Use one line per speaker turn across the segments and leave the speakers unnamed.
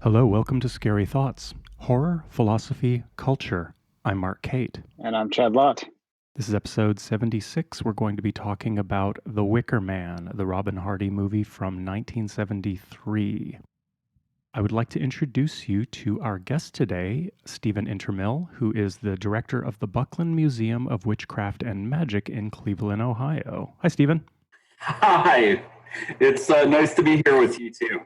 Hello, welcome to Scary Thoughts, Horror, Philosophy, Culture. I'm Mark Kate.
And I'm Chad Lott.
This is episode 76. We're going to be talking about The Wicker Man, the Robin Hardy movie from 1973. I would like to introduce you to our guest today, Steven Intermill, who is the director of the Buckland Museum of Witchcraft and Magick in Cleveland, Ohio. Hi, Steven.
Hi. It's nice to be here with you too.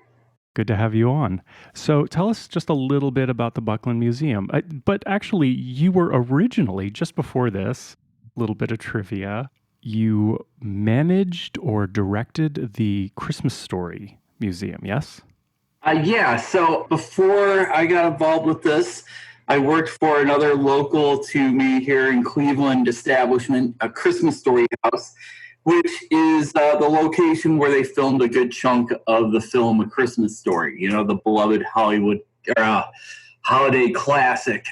Good to have you on. So tell us just a little bit about the Buckland Museum. But actually, you were originally, just before this, a little bit of trivia, you managed or directed the Christmas Story Museum, yes?
Yeah, so before I got involved with this, I worked for another local to me here in Cleveland establishment, a Christmas Story House, which is the location where they filmed a good chunk of the film A Christmas Story, you know, the beloved Hollywood holiday classic.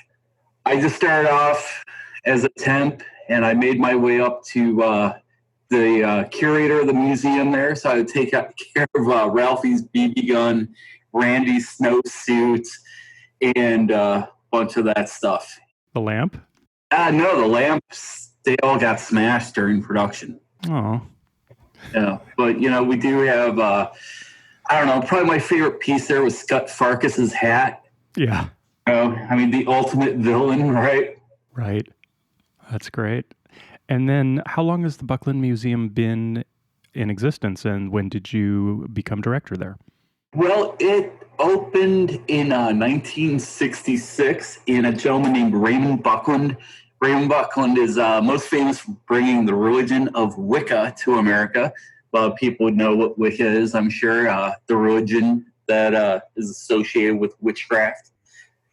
I just started off as a temp, and I made my way up to the curator of the museum there, so I would take care of Ralphie's BB gun, Randy's snowsuit, and a bunch of that stuff.
The lamp?
No, the lamps, they all got smashed during production.
Oh.
Yeah, but you know, we do have I don't know, probably my favorite piece there was Scott Farkus's hat.
Yeah.
You know, I mean, the ultimate villain, right?
Right. That's great. And then how long has the Buckland Museum been in existence, and when did you become director there?
Well, it opened in 1966 in a gentleman named Raymond Buckland. Raymond Buckland is most famous for bringing the religion of Wicca to America. A lot of people would know what Wicca is, I'm sure. The religion that is associated with witchcraft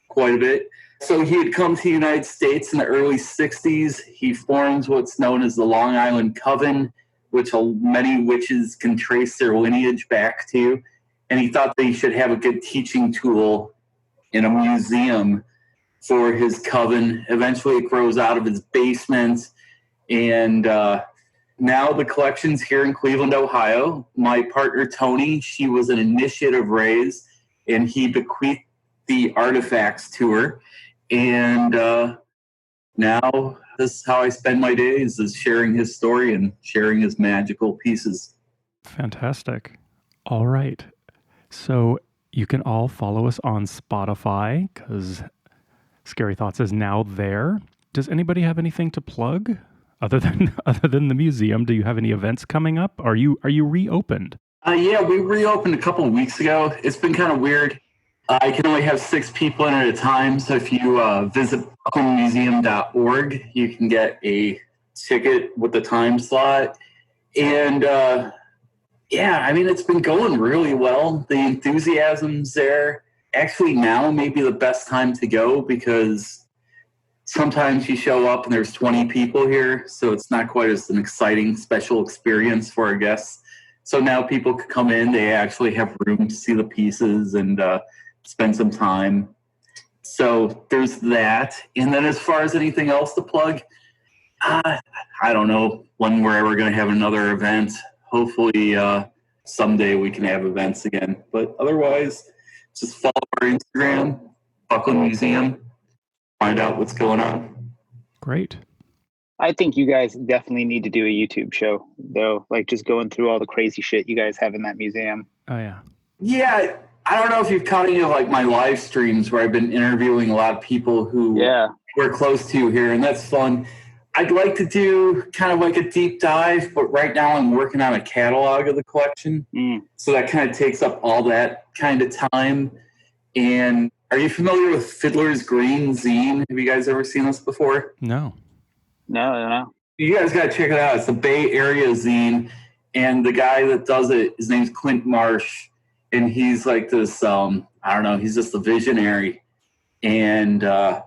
quite a bit. So he had come to the United States in the early 60s. He forms what's known as the Long Island Coven, which many witches can trace their lineage back to. And he thought they should have a good teaching tool in a museum for his coven. Eventually it grows out of his basement, and now the collection's here in Cleveland, Ohio. My partner Tony, she was an initiate of Ray's, and he bequeathed the artifacts to her. And now this is how I spend my days, is sharing his story and sharing his magical pieces.
Fantastic. All right. So you can all follow us on Spotify, because Scary Thoughts is now there. Does anybody have anything to plug other than the museum? Do you have any events coming up? Are you reopened?
Yeah, we reopened a couple of weeks ago. It's been kind of weird. I can only have 6 people in at a time. So if you visit bucklandmuseum.org, you can get a ticket with the time slot. And yeah, I mean, it's been going really well. The enthusiasm's there. Actually, now may be the best time to go, because sometimes you show up and there's 20 people here, so it's not quite as an exciting special experience for our guests. So now people could come in, they actually have room to see the pieces and spend some time. So there's that. And then as far as anything else to plug, I don't know when we're ever going to have another event. Hopefully someday we can have events again. But otherwise, just follow our Instagram, Buckland Museum, find out what's going on.
Great.
I think you guys definitely need to do a YouTube show, though, like just going through all the crazy shit you guys have in that museum.
Oh, yeah.
Yeah, I don't know if you've caught any of like my live streams where I've been interviewing a lot of people who we're close to here, and that's fun. I'd like to do kind of like a deep dive, but right now I'm working on a catalog of the collection. So that kind of takes up all that kind of time. And are you familiar with Fiddler's Green zine? Have you guys ever seen this before?
No.
No.
You guys got to check it out. It's the Bay Area zine. And the guy that does it, his name's Clint Marsh. And he's like this, I don't know, he's just a visionary. And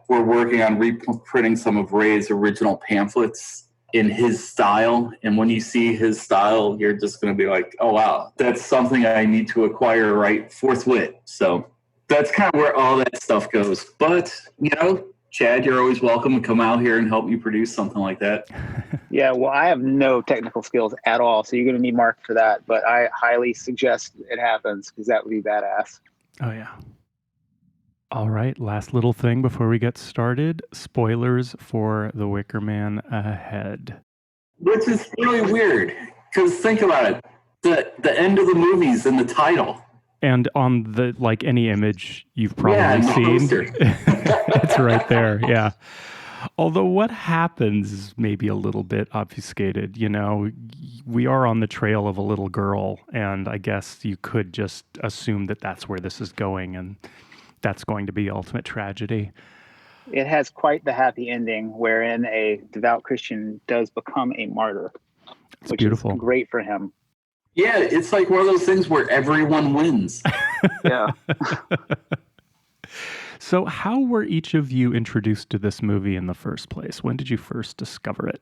we're working on reprinting some of Ray's original pamphlets in his style. And when you see his style, you're just going to be like, oh, wow, that's something I need to acquire right forthwith. So that's kind of where all that stuff goes. But, you know, Chad, you're always welcome to come out here and help me produce something like that.
Yeah, well, I have no technical skills at all, so you're going to need Mark for that. But I highly suggest it happens, because that would be badass.
Oh, yeah. All right, last little thing before we get started. Spoilers for The Wicker Man ahead.
Which is really weird, because think about it. The end of the movie's in the title.
And on the, like, any image you've probably
Yeah, and the
seen,
poster.
it's right there. Yeah. Although what happens is maybe a little bit obfuscated. You know, we are on the trail of a little girl, and I guess you could just assume that that's where this is going, and that's going to be ultimate tragedy.
It has quite the happy ending wherein a devout Christian does become a martyr,
It's
which
beautiful.
is great for him.
Yeah, it's like one of those things where everyone wins.
Yeah.
So, how were each of you introduced to this movie in the first place? When did you first discover it?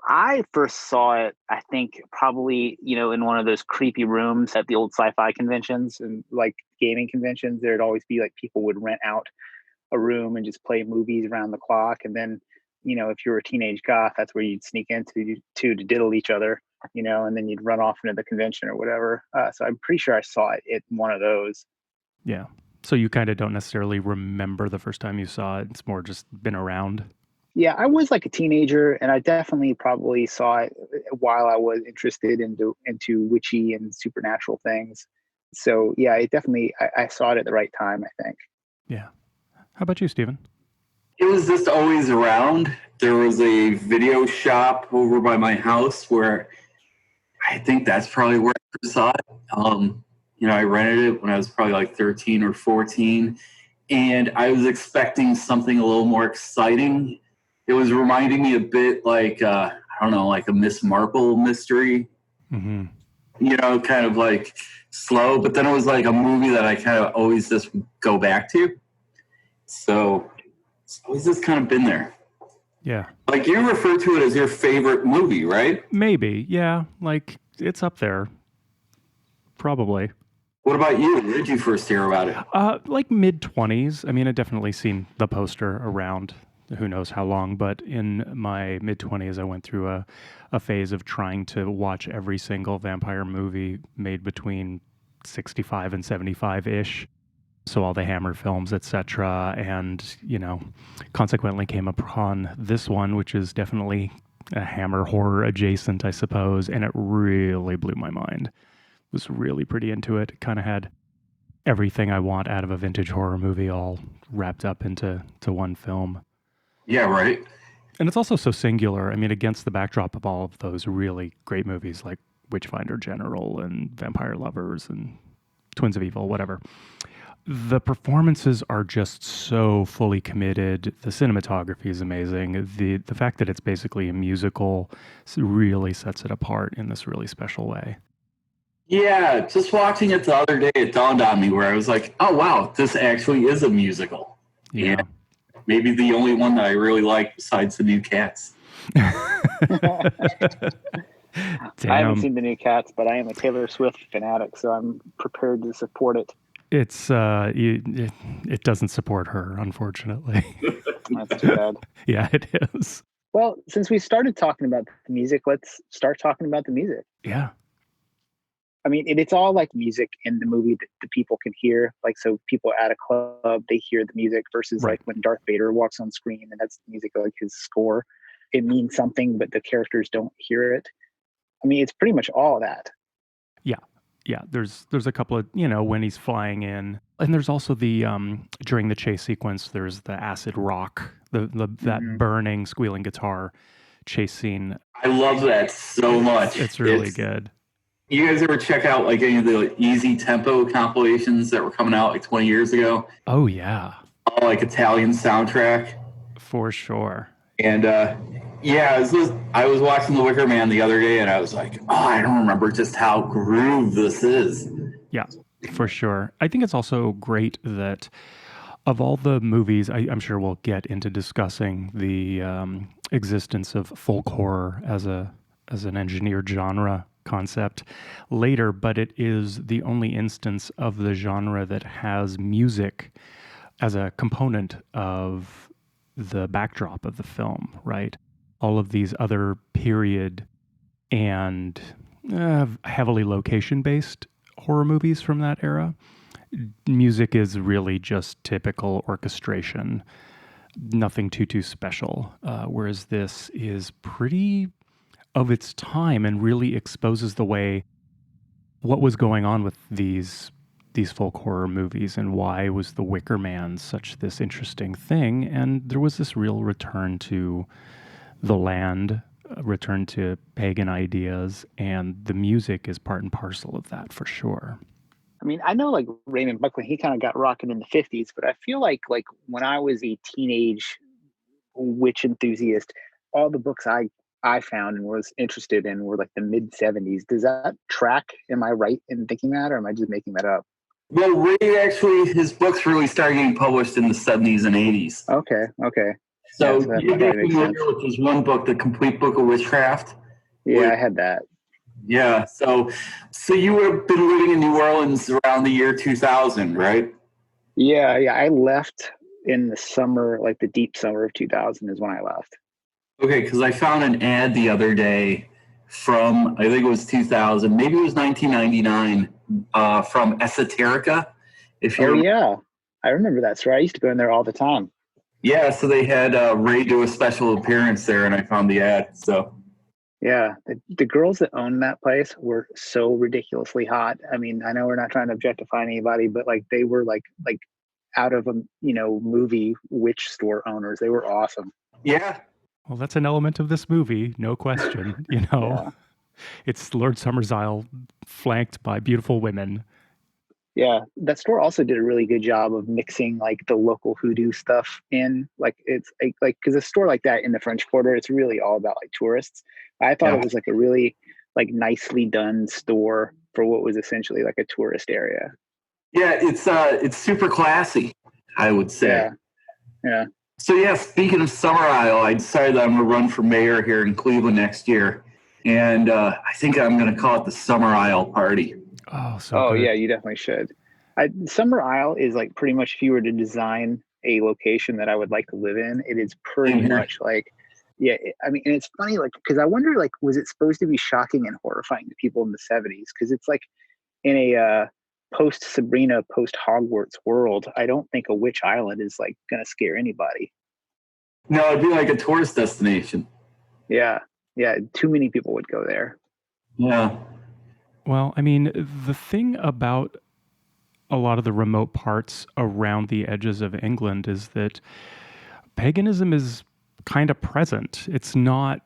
I first saw it, I think, probably, in one of those creepy rooms at the old sci-fi conventions and like gaming conventions. There'd always be like people would rent out a room and just play movies around the clock. And then, if you were a teenage goth, that's where you'd sneak into to diddle each other, and then you'd run off into the convention or whatever. So I'm pretty sure I saw it at one of those.
Yeah. So you kind of don't necessarily remember the first time you saw it. It's more just been around.
Yeah, I was like a teenager, and I definitely probably saw it while I was interested into witchy and supernatural things. So yeah, it definitely I saw it at the right time, I think.
Yeah. How about you, Steven?
It was just always around. There was a video shop over by my house where I think that's probably where I first saw it. I rented it when I was probably like 13 or 14, and I was expecting something a little more exciting. It was reminding me a bit like, I don't know, like a Miss Marple mystery,
Mm-hmm.
Kind of like slow, but then it was like a movie that I kind of always just go back to. So it's always just kind of been there.
Yeah.
Like you refer to it as your favorite movie, right?
Maybe. Yeah. Like it's up there. Probably.
What about you? Where did you first hear about it?
Like mid-20s. I mean, I'd definitely seen the poster around who knows how long, but in my mid-20s, I went through a phase of trying to watch every single vampire movie made between 65 and 75-ish. So all the Hammer films, etc. And, consequently came upon this one, which is definitely a Hammer horror adjacent, I suppose. And it really blew my mind. Was really pretty into it. It kind of had everything I want out of a vintage horror movie all wrapped up into one film.
Yeah, right.
And it's also so singular. I mean, against the backdrop of all of those really great movies like Witchfinder General and Vampire Lovers and Twins of Evil, whatever. The performances are just so fully committed. The cinematography is amazing. The fact that it's basically a musical really sets it apart in this really special way.
Yeah, just watching it the other day, it dawned on me where I was like, oh, wow, this actually is a musical.
Yeah.
And maybe the only one that I really like besides the new Cats.
I haven't seen the new Cats, but I am a Taylor Swift fanatic, so I'm prepared to support it.
It's it doesn't support her, unfortunately.
That's too bad.
Yeah, it is.
Well, since we started talking about the music, let's start talking about the music.
Yeah.
I mean, it's all like music in the movie that the people can hear. Like, so people at a club, they hear the music versus
Right.
like when Darth Vader walks on screen and that's the music, like his score. It means something, but the characters don't hear it. I mean, it's pretty much all that.
Yeah, there's a couple of, when he's flying in. And there's also the during the chase sequence, there's the acid rock, that burning, squealing guitar chase scene.
I love that so much.
It's really good.
You guys ever check out like any of the Easy Tempo compilations that were coming out like 20 years ago?
Oh, yeah.
All like Italian soundtrack.
For sure.
And I was watching The Wicker Man the other day and I was like, oh, I don't remember just how groove this is.
Yeah, for sure. I think it's also great that of all the movies, I'm sure we'll get into discussing the existence of folk horror as an engineered genre concept later, but it is the only instance of the genre that has music as a component of the backdrop of the film, right? All of these other period and heavily location-based horror movies from that era music is really just typical orchestration, nothing too special. Whereas this is pretty of its time and really exposes the way what was going on with these folk horror movies and why was the Wicker Man such this interesting thing. And there was this real return to the land, a return to pagan ideas, and the music is part and parcel of that for sure.
I mean, I know like Raymond Buckland, he kind of got rocking in the 50s, but I feel like when I was a teenage witch enthusiast, all the books I found and was interested in were like the mid 70s. Does that track? Am I right in thinking that, or am I just making that up?
Well, Ray actually, his books really started getting published in the 70s and 80s.
Okay.
So
that
you'd be
probably makes sense.
familiar with his one book, The Complete Book of Witchcraft.
Yeah, I had that.
Yeah. So you would have been living in New Orleans around the year 2000, right?
Yeah. I left in the summer, like the deep summer of 2000 is when I left.
Okay, because I found an ad the other day from, I think it was 2000, maybe it was 1999, from Esoterica.
Yeah, I remember that store. I used to go in there all the time.
Yeah, so they had Ray do a special appearance there, and I found the ad. So
yeah, the girls that owned that place were so ridiculously hot. I mean, I know we're not trying to objectify anybody, but like they were like out of a movie witch store owners. They were awesome.
Yeah.
Well, that's an element of this movie, no question.
Yeah.
It's Lord Summersisle flanked by beautiful women.
Yeah, that store also did a really good job of mixing like the local hoodoo stuff in. Like it's like because a store like that in the French Quarter, it's really all about like tourists. I thought it was like a really like nicely done store for what was essentially like a tourist area.
Yeah, it's super classy, I would say.
Yeah.
So yeah, speaking of Summer Isle, I decided that I'm going to run for mayor here in Cleveland next year, and I think I'm going to call it the Summer Isle Party.
Oh, good.
Yeah, you definitely should. Summer Isle is like pretty much if you were to design a location that I would like to live in, it is pretty much like, I mean, and it's funny, like, because I wonder, like, was it supposed to be shocking and horrifying to people in the 70s? Because it's like in a post Sabrina, post Hogwarts world, I don't think a witch island is like going to scare anybody.
No, it'd be like a tourist destination.
Yeah. Too many people would go there.
Yeah.
Well, I mean, the thing about a lot of the remote parts around the edges of England is that paganism is kind of present. It's not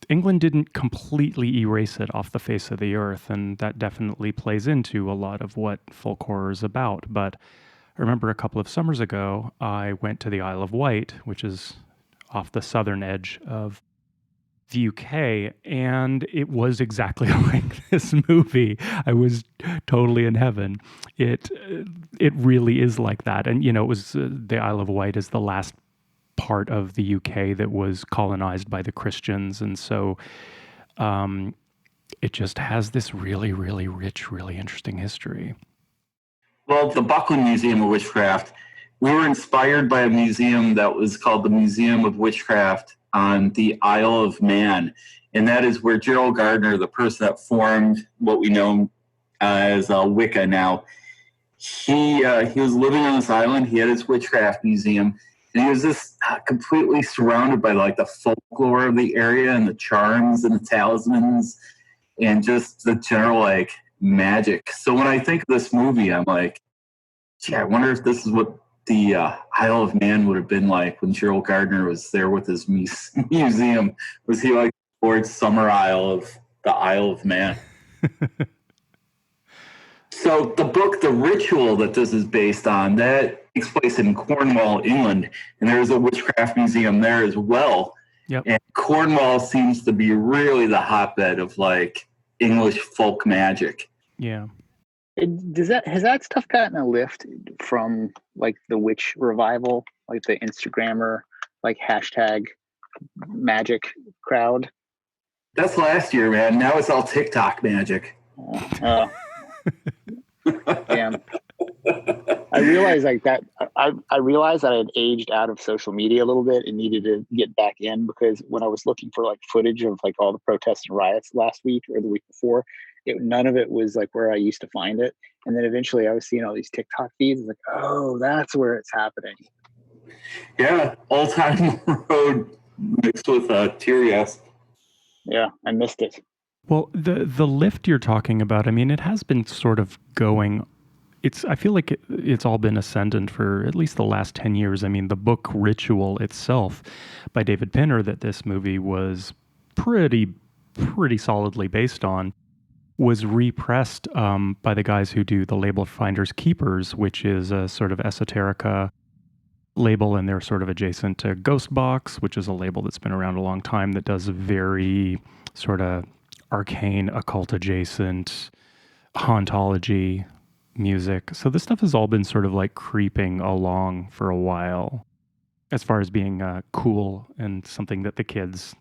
England didn't completely erase it off the face of the earth, and that definitely plays into a lot of what folk horror is about. But I remember a couple of summers ago, I went to the Isle of Wight, which is off the southern edge of the UK, and it was exactly like this movie. I was totally in heaven. It really is like that. And, it was the Isle of Wight is the last part of the UK that was colonized by the Christians. And so it just has this really, really rich, really interesting history.
Well, the Buckland Museum of Witchcraft, we were inspired by a museum that was called the Museum of Witchcraft on the Isle of Man. And that is where Gerald Gardner, the person that formed what we know as Wicca now, he was living on this island. He had his witchcraft museum. And he was just completely surrounded by like the folklore of the area and the charms and the talismans and just the general like magic. So when I think of this movie, I'm like, gee, I wonder if this is what the Isle of Man would have been like when Gerald Gardner was there with his museum. Was he like Lord Summerisle of the Isle of Man? So the book, The Ritual, that this is based on, that takes place in Cornwall, England, and there's a witchcraft museum there as well.
Yep.
And Cornwall seems to be really the hotbed of like English folk magic.
Yeah. Has that stuff gotten a lift from like the witch revival, like the Instagrammer, like hashtag magic crowd?
That's last year, man. Now it's all TikTok magic.
Damn. I realized like that. I realized that I had aged out of social media a little bit and needed to get back in, because when I was looking for like footage of like all the protests and riots last week or the week before, none of it was like where I used to find it. And then eventually I was seeing all these TikTok feeds. Like, oh, that's where it's happening.
Yeah, Old Time Road mixed with tear gas.
Yeah, I missed it.
Well, the lift you're talking about, I mean, it has been sort of going. I feel like it's all been ascendant for at least the last 10 years. I mean, the book Ritual itself by David Pinner that this movie was pretty solidly based on was repressed by the guys who do the label Finders Keepers, which is a sort of esoterica label, and they're sort of adjacent to Ghostbox, which is a label that's been around a long time that does very sort of arcane, occult adjacent hauntology music. So this stuff has all been sort of like creeping along for a while as far as being cool and something that the kids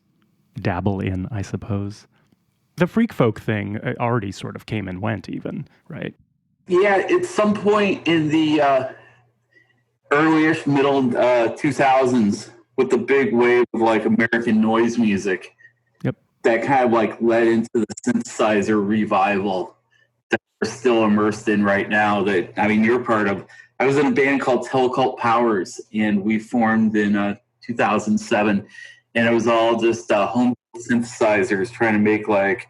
dabble in, I suppose. The freak folk thing already sort of came and went even, right?
Yeah, at some point in the early-ish middle 2000s with the big wave of like American noise music.
Yep.
That kind of like led into the synthesizer revival that we're still immersed in right now that, I mean, you're part of. I was in a band called Telecult Powers, and we formed in 2007, and it was all just home synthesizers trying to make like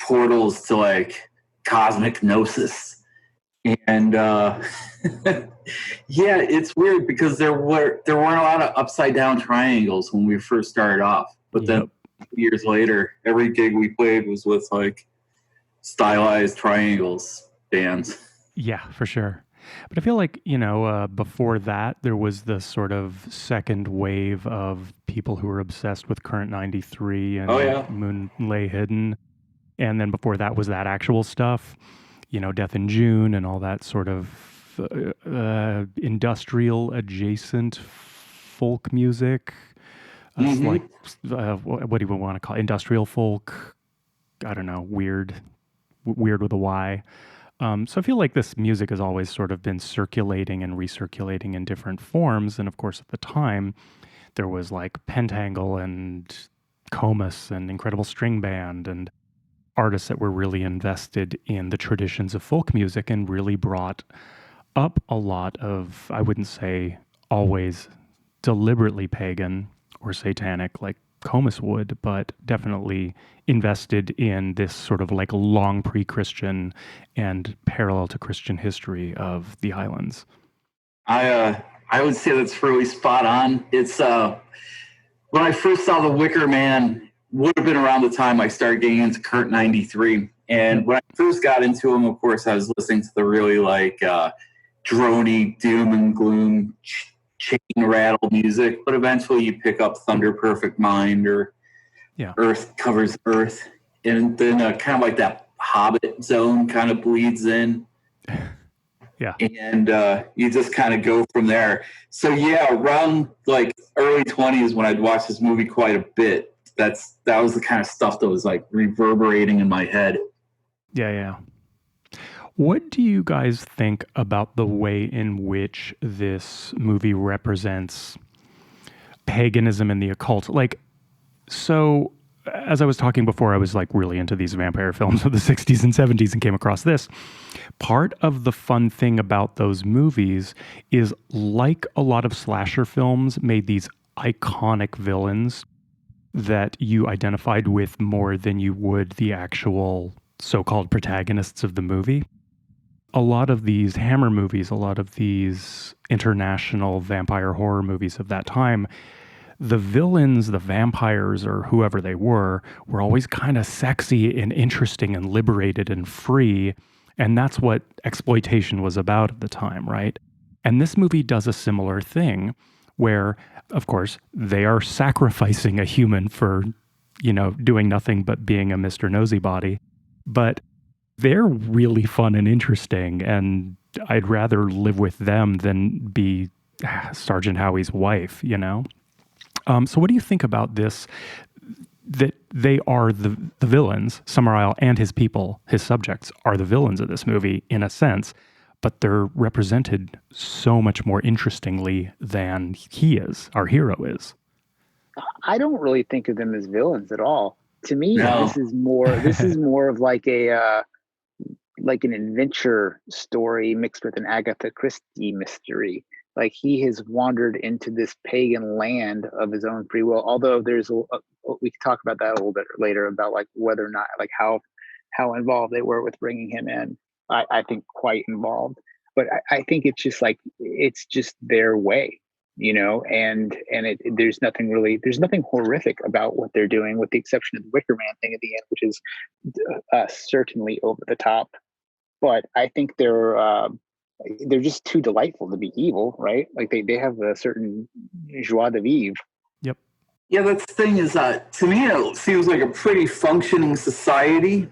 portals to like cosmic gnosis. And yeah, it's weird because there weren't a lot of upside down triangles when we first started off, but then years later, every gig we played was with like stylized triangles bands.
Yeah, for sure. But I feel like, before that, there was the sort of second wave of people who were obsessed with Current 93 and Moon Lay Hidden. And then before that was that actual stuff, Death in June and all that sort of industrial adjacent folk music. Like, what do you want to call it? Industrial folk? I don't know, weird with a Y. So I feel like this music has always sort of been circulating and recirculating in different forms. And of course, at the time, there was like Pentangle and Comus and Incredible String Band and artists that were really invested in the traditions of folk music and really brought up a lot of, I wouldn't say always deliberately pagan or satanic like Comus would, but definitely invested in this sort of like long pre-Christian and parallel to Christian history of the islands.
I would say that's really spot on. It's when I first saw the Wicker Man, would have been around the time I started getting into Current 93. And when I first got into him, of course, I was listening to the really like drony doom and gloom chain rattle music, but eventually you pick up Thunder Perfect Mind or Earth Covers Earth, and then kind of like that Hobbit zone kind of bleeds in.
Yeah.
And you just kind of go from there. So yeah, around like early 20s when I'd watch this movie quite a bit, that was the kind of stuff that was like reverberating in my head.
Yeah. What do you guys think about the way in which this movie represents paganism and the occult? Like, so as I was talking before, I was like really into these vampire films of the 60s and 70s and came across this. Part of the fun thing about those movies is, like a lot of slasher films, made these iconic villains that you identified with more than you would the actual so-called protagonists of the movie. A lot of these Hammer movies, a lot of these international vampire horror movies of that time, the villains, the vampires, or whoever they were always kind of sexy and interesting and liberated and free. And that's what exploitation was about at the time, right? And this movie does a similar thing where, of course, they are sacrificing a human for, doing nothing but being a Mr. Nosy Body. But they're really fun and interesting, and I'd rather live with them than be Sergeant Howie's wife, So what do you think about this, that they are the villains, Summerisle and his people, his subjects, are the villains of this movie in a sense, but they're represented so much more interestingly than he is, our hero is?
I don't really think of them as villains at all. To me,
No.
this is more of like a like an adventure story mixed with an Agatha Christie mystery. Like he has wandered into this pagan land of his own free will. Although we can talk about that a little bit later about like whether or not like how involved they were with bringing him in. I think quite involved, but I think it's just like it's just their way, you know. And there's nothing horrific about what they're doing, with the exception of the Wicker Man thing at the end, which is certainly over the top. But I think they're just too delightful to be evil, right? Like they have a certain joie de vivre.
Yep.
Yeah, that's the thing is, to me, it seems like a pretty functioning society.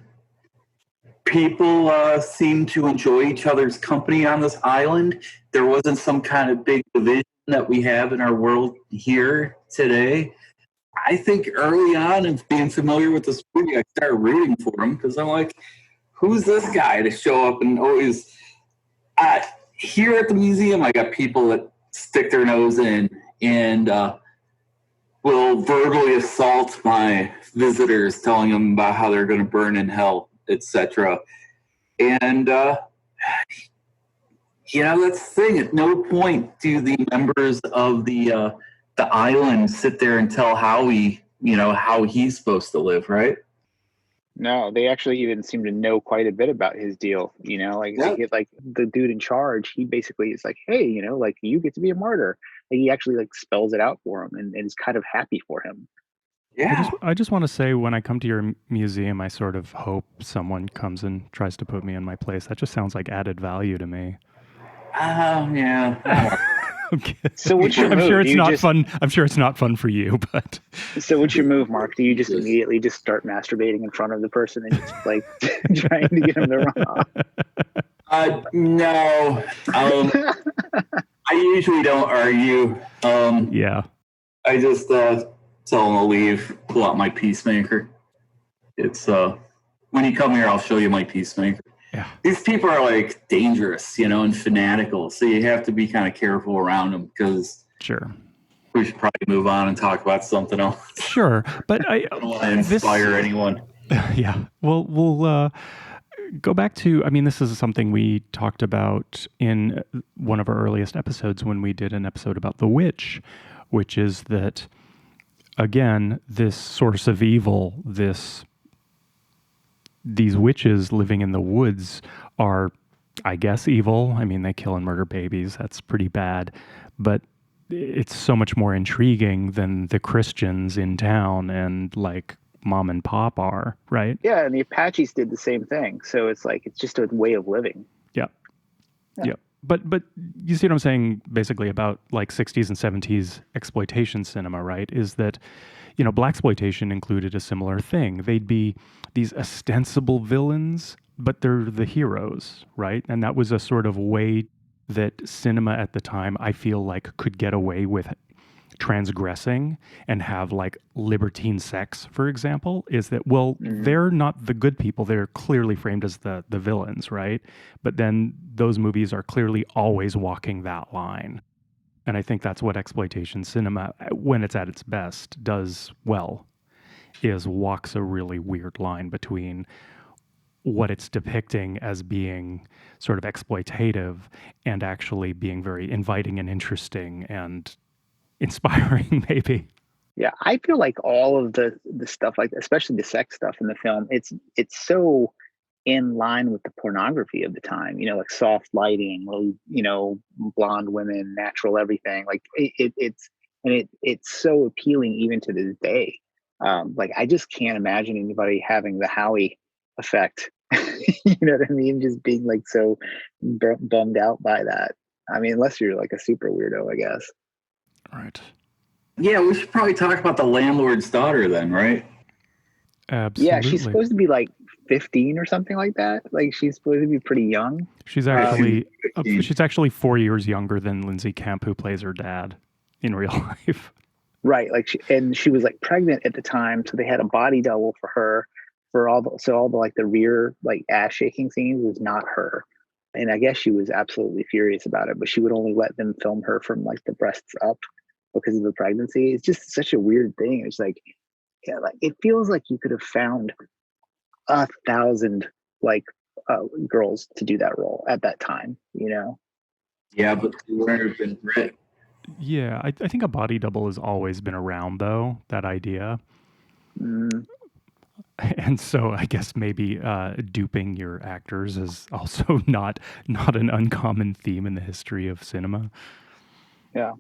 People seem to enjoy each other's company on this island. There wasn't some kind of big division that we have in our world here today. I think early on, in being familiar with this movie, I started rooting for him because I'm like, who's this guy to show up and always... here at the museum, I got people that stick their nose in and will verbally assault my visitors, telling them about how they're going to burn in hell, etc. And that's the thing. At no point do the members of the island sit there and tell Howie, how he's supposed to live, right?
No, they actually even seem to know quite a bit about his deal. Like the dude in charge, he basically is like, hey, like you get to be a martyr. Like, he actually like spells it out for him and is kind of happy for him.
Yeah.
I just want to say, when I come to your museum, I sort of hope someone comes and tries to put me in my place. That just sounds like added value to me.
Yeah.
So what's your move?
I'm sure it's not fun. I'm sure it's not fun for you, but.
So what's your move, Mark? Do you just immediately just start masturbating in front of the person and just like trying to get him to run off?
No. I usually don't argue.
Yeah.
I just tell them to leave, pull out my peacemaker. It's when you come here, I'll show you my peacemaker.
Yeah.
These people are like dangerous, and fanatical. So you have to be kind of careful around them because
sure,
we should probably move on and talk about something else.
Sure, but I
don't want to inspire anyone.
Yeah, well, we'll go back to. I mean, this is something we talked about in one of our earliest episodes when we did an episode about the witch, which is that again, this source of evil, these witches living in the woods are, I guess, evil. I mean, they kill and murder babies. That's pretty bad. But it's so much more intriguing than the Christians in town and like mom and pop are, right?
Yeah, and the Apaches did the same thing. So it's like, it's just a way of living.
Yeah. But you see what I'm saying basically about like 60s and 70s exploitation cinema, right? Is that, blaxploitation included a similar thing. They'd be these ostensible villains, but they're the heroes, right? And that was a sort of way that cinema at the time, I feel like, could get away with transgressing and have like libertine sex, for example, is that, well, they're not the good people. They're clearly framed as the villains, right? But then those movies are clearly always walking that line. And I think that's what exploitation cinema, when it's at its best, does well, is walks a really weird line between what it's depicting as being sort of exploitative and actually being very inviting and interesting and inspiring, maybe.
Yeah, I feel like all of the stuff, like especially the sex stuff in the film, it's so in line with the pornography of the time. Like soft lighting, blonde women, natural everything. Like it's so appealing even to this day. Like I just can't imagine anybody having the Howie effect. You know what I mean? Just being like so bummed out by that. I mean, unless you're like a super weirdo, I guess.
Right.
Yeah, we should probably talk about the landlord's daughter then, right?
Absolutely.
Yeah, she's supposed to be like 15 or something like that. Like she's supposed to be pretty young.
She's actually she's actually 4 years younger than Lindsay Camp, who plays her dad in real life.
Right. Like she was like pregnant at the time, so they had a body double for her for all the like the rear like ass shaking scenes was not her. And I guess she was absolutely furious about it, but she would only let them film her from like the breasts up because of the pregnancy. It's just such a weird thing. It's like yeah, like it feels like you could have found 1,000 like girls to do that role at that time, you know?
Yeah, but they wouldn't have been Brit.
Yeah, I think a body double has always been around, though, that idea.
Mm,
And so I guess maybe duping your actors is also not an uncommon theme in the history of cinema.
yeah.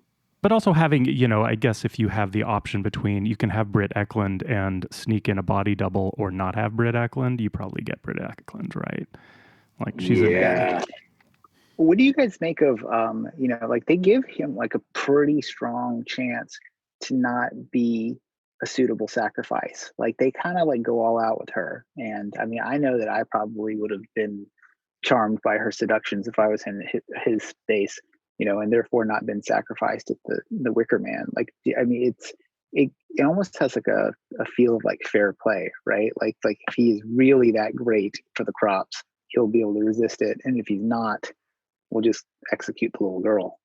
But also having, I guess if you have the option between you can have Britt Eklund and sneak in a body double or not have Britt Eklund, you probably get Britt Eklund, right? Like she's
Yeah.
What do you guys make of, like they give him like a pretty strong chance to not be a suitable sacrifice. Like they kind of like go all out with her. And I mean, I know that I probably would have been charmed by her seductions if I was in his space, and therefore not been sacrificed at the Wicker Man. Like, I mean, it almost has like a feel of like fair play, right? Like if he is really that great for the crops, he'll be able to resist it. And if he's not, we'll just execute the little girl.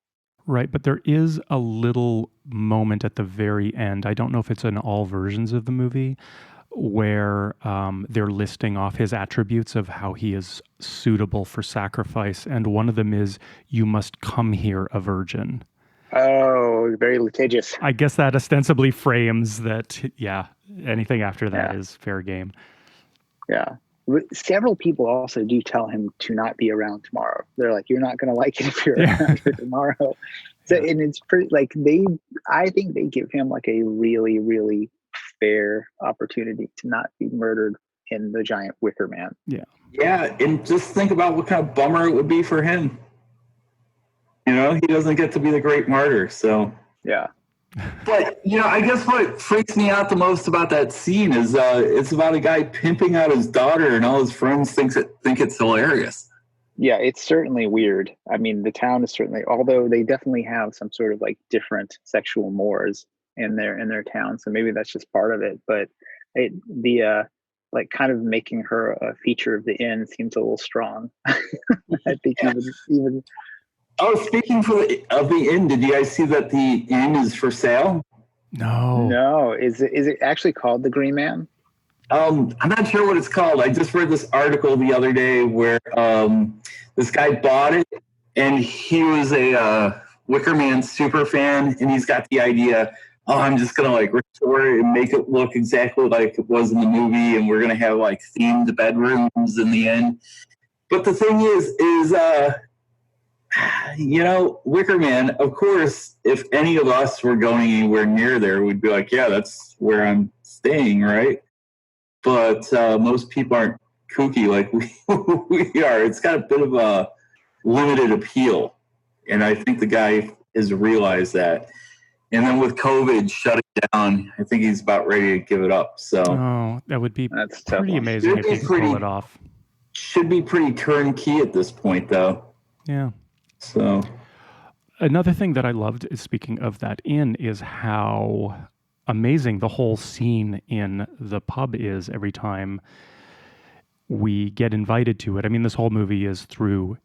Right, but there is a little moment at the very end. I don't know if it's in all versions of the movie where they're listing off his attributes of how he is suitable for sacrifice. And one of them is, you must come here a virgin.
Oh, very litigious.
I guess that ostensibly frames that, yeah, anything after that is fair game.
Yeah. Several people also do tell him to not be around tomorrow. They're like, you're not going to like it if you're around here tomorrow. So, and it's pretty like I think they give him like a really, really fair opportunity to not be murdered in the giant Wicker Man.
Yeah.
Yeah. And just think about what kind of bummer it would be for him. He doesn't get to be the great martyr. So,
yeah.
But, I guess what freaks me out the most about that scene is it's about a guy pimping out his daughter and all his friends think it's hilarious.
Yeah, it's certainly weird. I mean, the town is certainly, although they definitely have some sort of like different sexual mores in their town. So maybe that's just part of it. But like kind of making her a feature of the inn seems a little strong. I think even.
Oh, speaking of the inn, did you guys see that the inn is for sale?
No.
Is it actually called the Green Man?
I'm not sure what it's called. I just read this article the other day where this guy bought it, and he was a Wicker Man super fan, and he's got the idea, I'm just going to like restore it and make it look exactly like it was in the movie, and we're going to have like themed bedrooms in the end. But the thing is Wicker Man, of course, if any of us were going anywhere near there, we'd be like, yeah, that's where I'm staying, right? But most people aren't kooky like we are. It's got a bit of a limited appeal. And I think the guy has realized that. And then with COVID shutting down, I think he's about ready to give it up. So
that would be
that's
pretty amazing if he could pull it off.
Should be pretty turnkey at this point, though.
Yeah.
So
another thing that I loved, speaking of that inn, is how amazing the whole scene in the pub is every time we get invited to it. I mean, this whole movie is through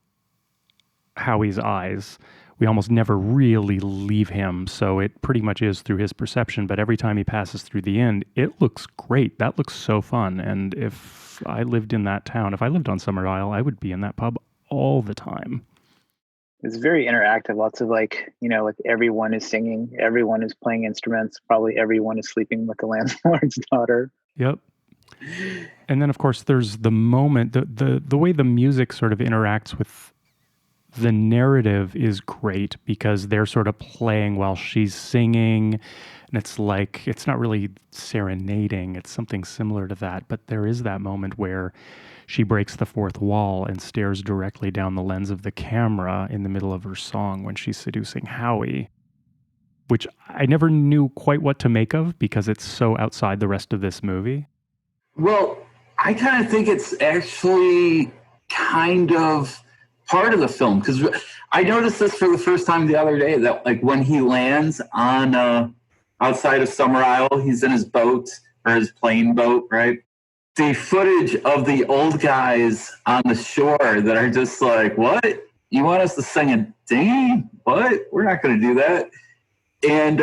Howie's eyes. We almost never really leave him, so it pretty much is through his perception, but every time he passes through the inn, it looks great. That looks so fun. And if I lived in that town, if I lived on Summer Isle, I would be in that pub all the time.
It's very interactive. Lots of like everyone is singing, everyone is playing instruments, probably everyone is sleeping with the landlord's daughter.
Yep. And then of course there's the moment, the way the music sort of interacts with the narrative is great because they're sort of playing while she's singing, and it's like, it's not really serenading, it's something similar to that, but there is that moment where she breaks the fourth wall and stares directly down the lens of the camera in the middle of her song when she's seducing Howie, which I never knew quite what to make of because it's so outside the rest of this movie.
Well, I kind of think it's actually kind of part of the film, because I noticed this for the first time the other day, that like when he lands on outside of Summer Isle, he's in his boat or his plane boat, right? The footage of the old guys on the shore that are just like, what? You want us to sing a ding? What? We're not going to do that. And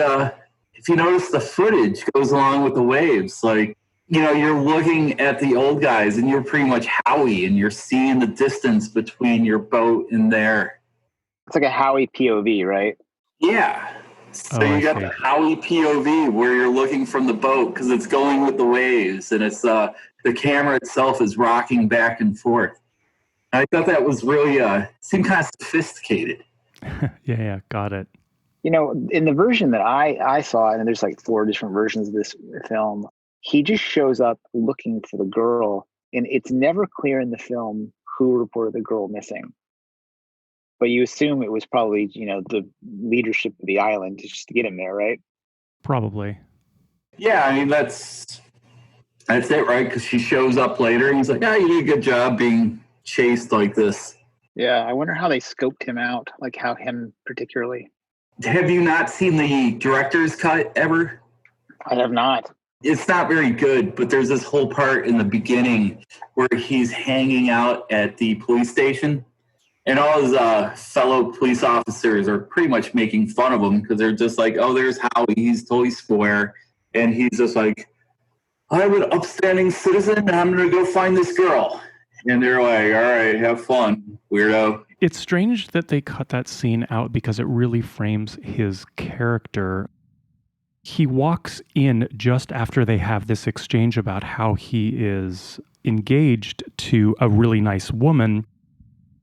if you notice, the footage goes along with the waves. Like, you're looking at the old guys and you're pretty much Howie and you're seeing the distance between your boat and there.
It's like a Howie POV, right?
Yeah. So
I
you got
see.
the Howie POV where you're looking from the boat because it's going with the waves and it's the camera itself is rocking back and forth. I thought that was really seemed kind of sophisticated.
Yeah, got it.
In the version that I saw, and there's like 4 different versions of this film, he just shows up looking for the girl, and it's never clear in the film who reported the girl missing. But you assume it was probably, the leadership of the island just to get him there, right?
Probably.
Yeah, I mean, that's it, right? Because she shows up later and he's like, you did a good job being chased like this.
Yeah, I wonder how they scoped him out, like how him particularly.
Have you not seen the director's cut ever?
I have not.
It's not very good, but there's this whole part in the beginning where he's hanging out at the police station and all his fellow police officers are pretty much making fun of him because they're just like, oh, there's Howie, he's totally square. And he's just like, I'm an upstanding citizen and I'm going to go find this girl. And they're like, all right, have fun, weirdo.
It's strange that they cut that scene out because it really frames his character. He walks in just after they have this exchange about how he is engaged to a really nice woman.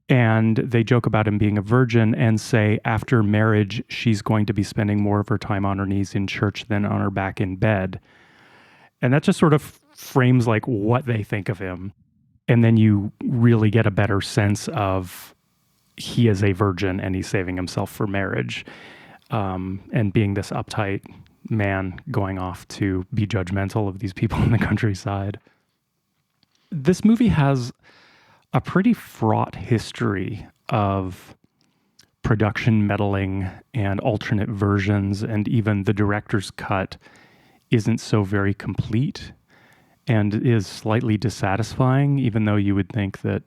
And they joke about him being a virgin and say after marriage, she's going to be spending more of her time on her knees in church than on her back in bed. And that just sort of frames like what they think of him. And then you really get a better sense of he is a virgin and he's saving himself for marriage. And being this uptight man going off to be judgmental of these people in the countryside. This movie has a pretty fraught history of production meddling and alternate versions, and even the director's cut isn't so very complete and is slightly dissatisfying, even though you would think that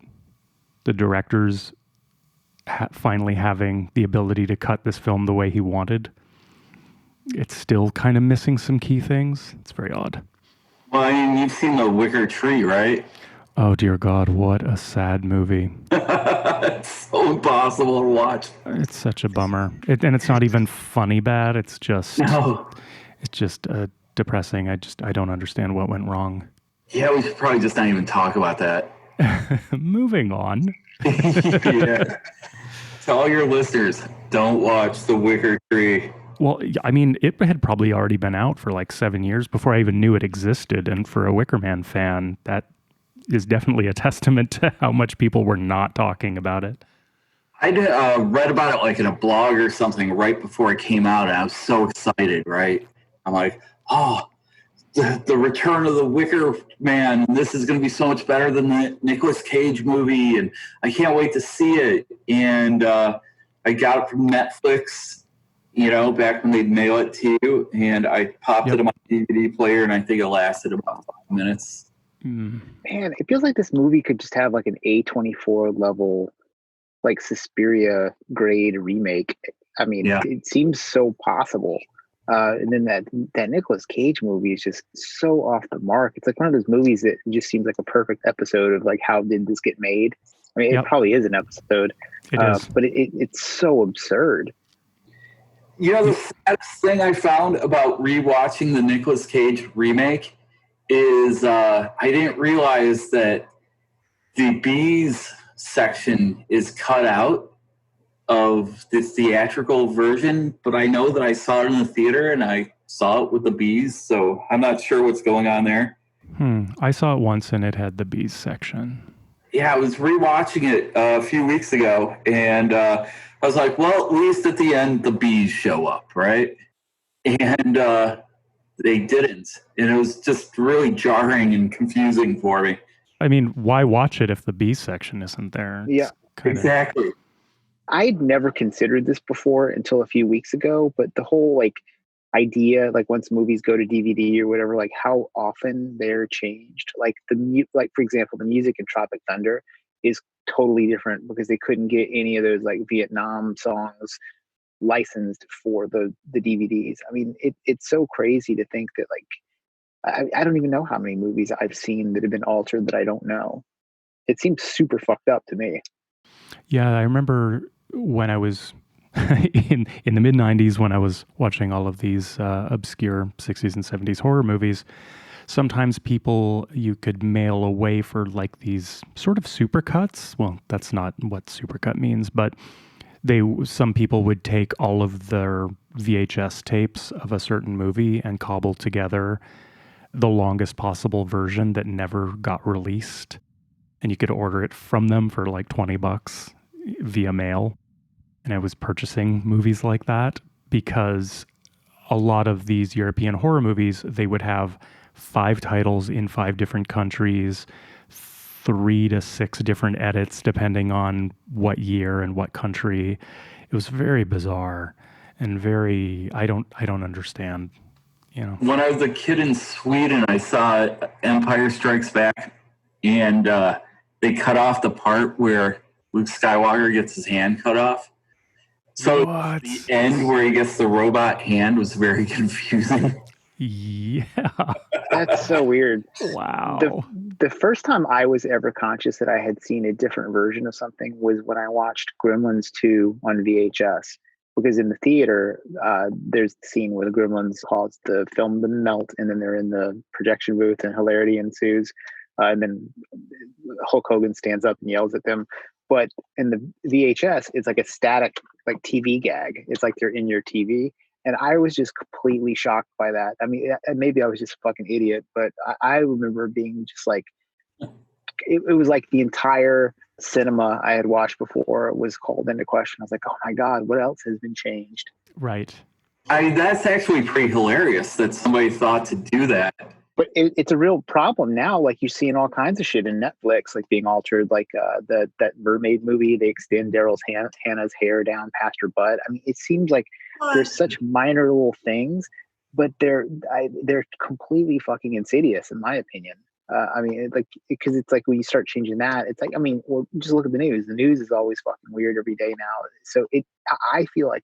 the director's finally having the ability to cut this film the way he wanted, it's still kind of missing some key things. It's very odd.
Well, I mean, you've seen The Wicker Tree, right?
Oh, dear God, what a sad movie.
It's so impossible to watch.
It's such a bummer. And it's not even funny bad. It's just...
No.
It's just depressing. I don't understand what went wrong.
Yeah, we should probably just not even talk about that.
Moving on.
Yeah. To all your listeners, don't watch The Wicker Tree.
Well, I mean, it had probably already been out for like 7 years before I even knew it existed. And for a Wicker Man fan, that is definitely a testament to how much people were not talking about it.
I read about it like in a blog or something right before it came out, and I was so excited, right? I'm like, oh, the return of the Wicker Man. This is going to be so much better than the Nicolas Cage movie, and I can't wait to see it. And I got it from Netflix, back when they'd mail it to you, and I popped it in my DVD player, and I think it lasted about 5 minutes.
Man, it feels like this movie could just have like an A24 level, like Suspiria grade remake. I mean, It seems so possible. And then that Nicolas Cage movie is just so off the mark. It's like one of those movies that just seems like a perfect episode of like, how did this get made? I mean, it probably is an episode, but it's so absurd.
The saddest thing I found about rewatching the Nicolas Cage remake is I didn't realize that the bees section is cut out of the theatrical version, but I know that I saw it in the theater and I saw it with the bees, so I'm not sure what's going on there.
I saw it once and it had the bees section.
Yeah, I was rewatching it a few weeks ago, and I was like, well, at least at the end the bees show up, right? And they didn't, and it was just really jarring and confusing for me.
I mean, why watch it if the bees section isn't there?
Exactly.
I'd never considered this before until a few weeks ago, but the whole idea, once movies go to DVD or whatever, how often they're changed. For example, the music in Tropic Thunder is totally different because they couldn't get any of those Vietnam songs licensed for the DVDs. I mean, it's so crazy to think that like I don't even know how many movies I've seen that have been altered that I don't know. It seems super fucked up to me.
Yeah, I remember when I was in the mid 90s when I was watching all of these obscure 60s and 70s horror movies. Sometimes you could mail away for like these sort of supercuts. Well, that's not what supercut means, but some people would take all of their VHS tapes of a certain movie and cobble together the longest possible version that never got released. And you could order it from them for like $20 via mail. And I was purchasing movies like that because a lot of these European horror movies, they would have 5 titles in 5 different countries, 3 to 6 different edits depending on what year and what country. It was very bizarre and very I don't understand, you know.
When I was a kid in Sweden, I saw Empire Strikes Back, and they cut off the part where Luke Skywalker gets his hand cut off. So
What?
the end where he gets the robot hand was very confusing.
Yeah.
That's so weird.
Wow.
The first time I was ever conscious that I had seen a different version of something was when I watched Gremlins 2 on VHS. Because in the theater, there's the scene where the Gremlins cause the film to melt, and then they're in the projection booth, and hilarity ensues. And then Hulk Hogan stands up and yells at them. But in the VHS, it's like a static, like TV gag. It's like they're in your TV. And I was just completely shocked by that. I mean, maybe I was just a fucking idiot, but I remember being just like, it was like the entire cinema I had watched before was called into question. I was like, oh my God, what else has been changed?
Right.
That's actually pretty hilarious that somebody thought to do that.
But it's a real problem now. Like you're seeing all kinds of shit in Netflix, like being altered, like that mermaid movie. They extend Hannah's hair down past her butt. I mean, it seems like there's such minor little things, but they're completely fucking insidious, in my opinion. I mean, because it's like when you start changing that, it's like, I mean, well, just look at the news. The news is always fucking weird every day now. So I feel like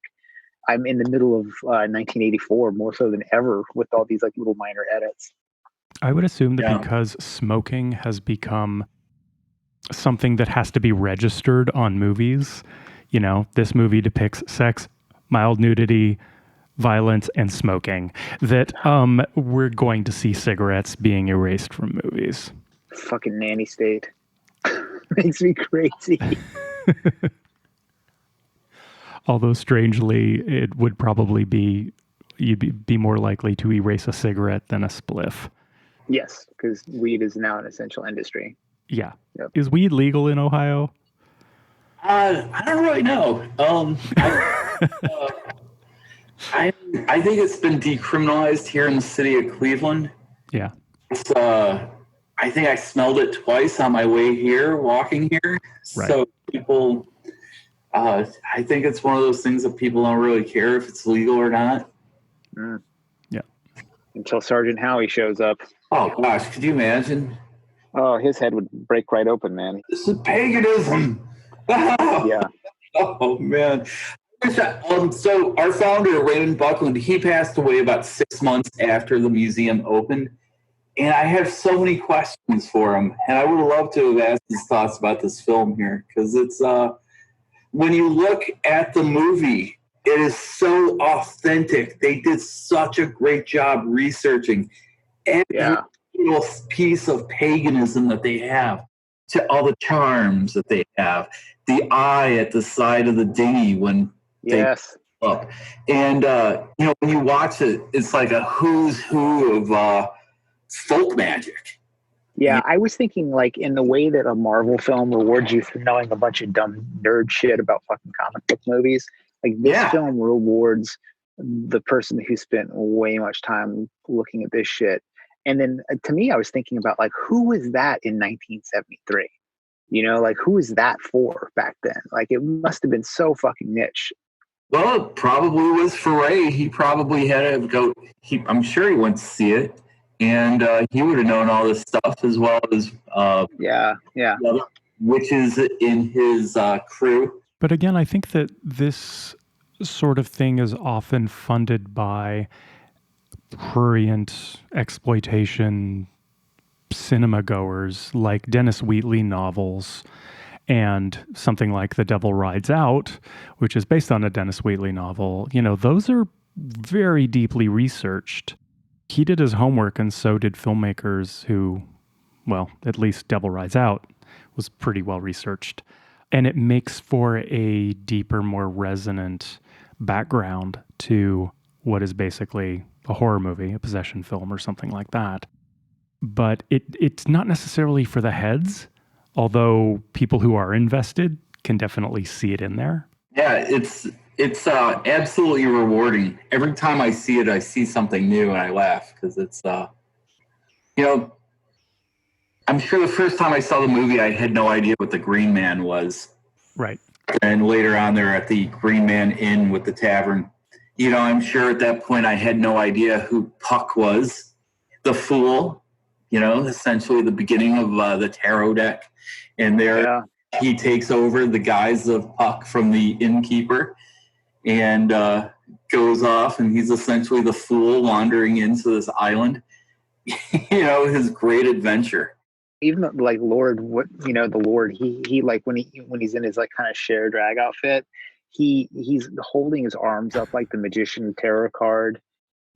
I'm in the middle of 1984 more so than ever with all these like little minor edits.
I would assume that because smoking has become something that has to be registered on movies, you know, this movie depicts sex, mild nudity, violence, and smoking, that we're going to see cigarettes being erased from movies.
Fucking nanny state. Makes me crazy.
Although strangely, it would probably be, you'd be more likely to erase a cigarette than a spliff.
Yes, because weed is now an essential industry.
Yeah.
Yep.
Is weed legal in Ohio?
I don't really know. I think it's been decriminalized here in the city of Cleveland.
Yeah.
It's, I think I smelled it twice on my way here, walking here.
Right.
So people, I think it's one of those things that people don't really care if it's legal or not.
Mm.
Yeah.
Until Sergeant Howie shows up.
Oh gosh, could you imagine?
Oh, his head would break right open, man.
This is paganism.
Yeah.
Oh man. So our founder, Raymond Buckland, he passed away about 6 months after the museum opened. And I have so many questions for him. And I would love to have asked his thoughts about this film here. Because it's, when you look at the movie, it is so authentic. They did such a great job researching every little piece of paganism that they have, to all the charms that they have. The eye at the side of the dinghy when they up. And, you know, when you watch it, it's like a who's who of folk magic.
Yeah, I was thinking like in the way that a Marvel film rewards you for knowing a bunch of dumb nerd shit about fucking comic book movies. Like this film rewards the person who spent way much time looking at this shit. And then to me, I was thinking about like, who was that in 1973? You know, like who was that for back then? Like it must have been so fucking niche.
Well, it probably was for Ray. He probably had to go. I'm sure he went to see it, and he would have known all this stuff as well as witches in his crew.
But again, I think that this sort of thing is often funded by prurient exploitation cinema goers, like Dennis Wheatley novels and something like The Devil Rides Out, which is based on a Dennis Wheatley novel. Those are very deeply researched. He did his homework, and so did filmmakers who, well, at least Devil Rides Out was pretty well researched. And it makes for a deeper, more resonant background to what is basically a horror movie, a possession film, or something like that. But it's not necessarily for the heads, although people who are invested can definitely see it in there.
Yeah, it's absolutely rewarding. Every time I see it, I see something new and I laugh because it's, I'm sure the first time I saw the movie, I had no idea what the Green Man was.
Right.
And later on, they're at the Green Man Inn with the tavern. I'm sure at that point I had no idea who Puck was, the Fool. Essentially the beginning of the tarot deck. And there he takes over the guise of Puck from the innkeeper and goes off, and he's essentially the fool wandering into this island. His great adventure.
Even like Lord, the Lord, he like when he's in his like kind of share drag outfit, he's holding his arms up like the magician tarot card.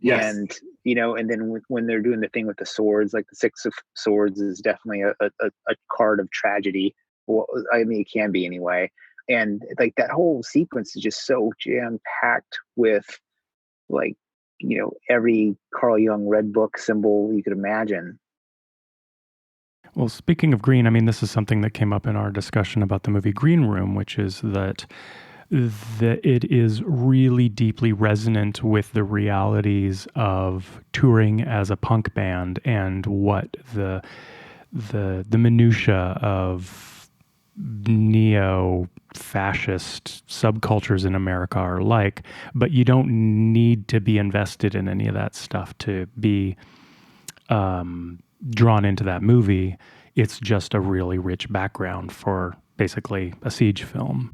Yes.
And and then when they're doing the thing with the swords, like the Six of Swords is definitely a card of tragedy. Well, I mean, it can be anyway. And like that whole sequence is just so jam packed with like, every Carl Jung Red Book symbol you could imagine.
Well, speaking of green, I mean, this is something that came up in our discussion about the movie Green Room, which is that it is really deeply resonant with the realities of touring as a punk band and what the minutia of neo-fascist subcultures in America are like. But you don't need to be invested in any of that stuff to be drawn into that movie. It's just a really rich background for basically a siege film.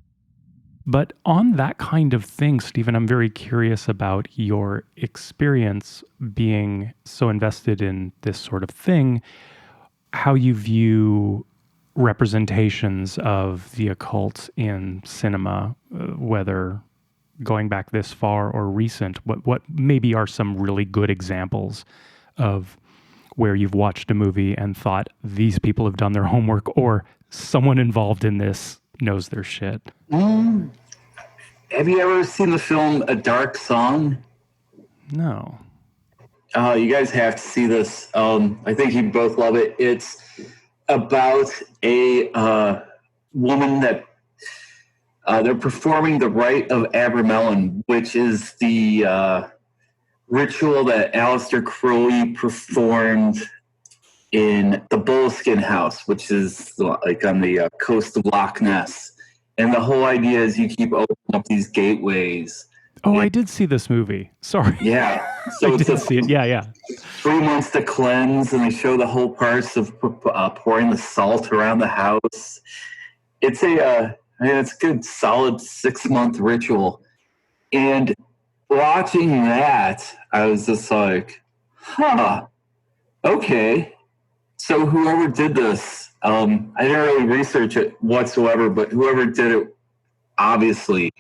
But on that kind of thing, Steven, I'm very curious about your experience being so invested in this sort of thing, how you view representations of the occult in cinema, whether going back this far or recent. What maybe are some really good examples of where you've watched a movie and thought these people have done their homework, or someone involved in this knows their shit?
Have you ever seen the film A Dark Song?
No.
You guys have to see this. I think you both love it. It's about a woman that they're performing the rite of Abramelin, which is the ritual that Aleister Crowley performed in the Bullskin House, which is like on the coast of Loch Ness. And the whole idea is you keep opening up these gateways.
Oh, I did see this movie. Sorry.
Yeah. So
I did see it. Yeah.
3 months to cleanse, and they show the whole parts of pouring the salt around the house. It's it's a good solid 6-month ritual. And watching that, I was just like, okay. So whoever did this, I didn't really research it whatsoever, but whoever did it obviously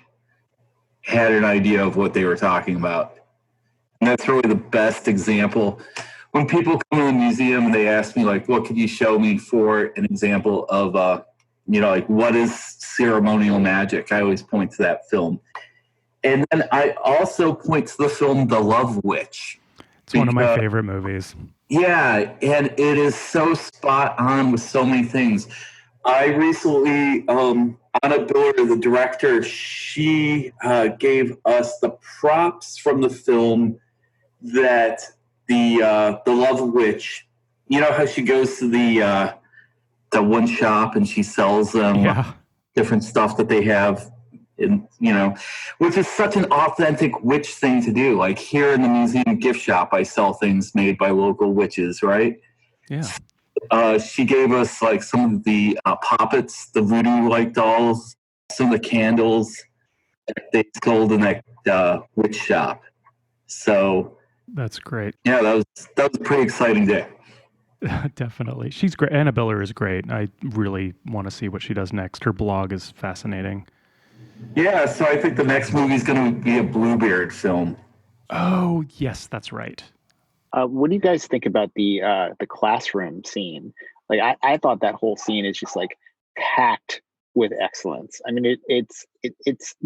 had an idea of what they were talking about. And that's really the best example. When people come to the museum and they ask me, like, what could you show me for an example of, like, what is ceremonial magic? I always point to that film. And then I also point to the film The Love Witch.
It's one of my favorite movies.
Yeah, and it is so spot on with so many things. I recently, Anna Biller, the director, she gave us the props from the film that the Love Witch, you know how she goes to the one shop and she sells them different stuff that they have, in, which is such an authentic witch thing to do. Like here in the museum gift shop, I sell things made by local witches, right?
Yeah.
She gave us like some of the poppets, the voodoo like dolls, some of the candles. they sold in that witch shop. So
that's great.
Yeah, that was a pretty exciting day.
Definitely. She's great. Anna Biller is great. I really want to see what she does next. Her blog is fascinating.
Yeah, so I think the next movie is going to be a Bluebeard film.
Oh, yes, that's right.
What do you guys think about the classroom scene? Like, I thought that whole scene is just like packed with excellence. I mean, it's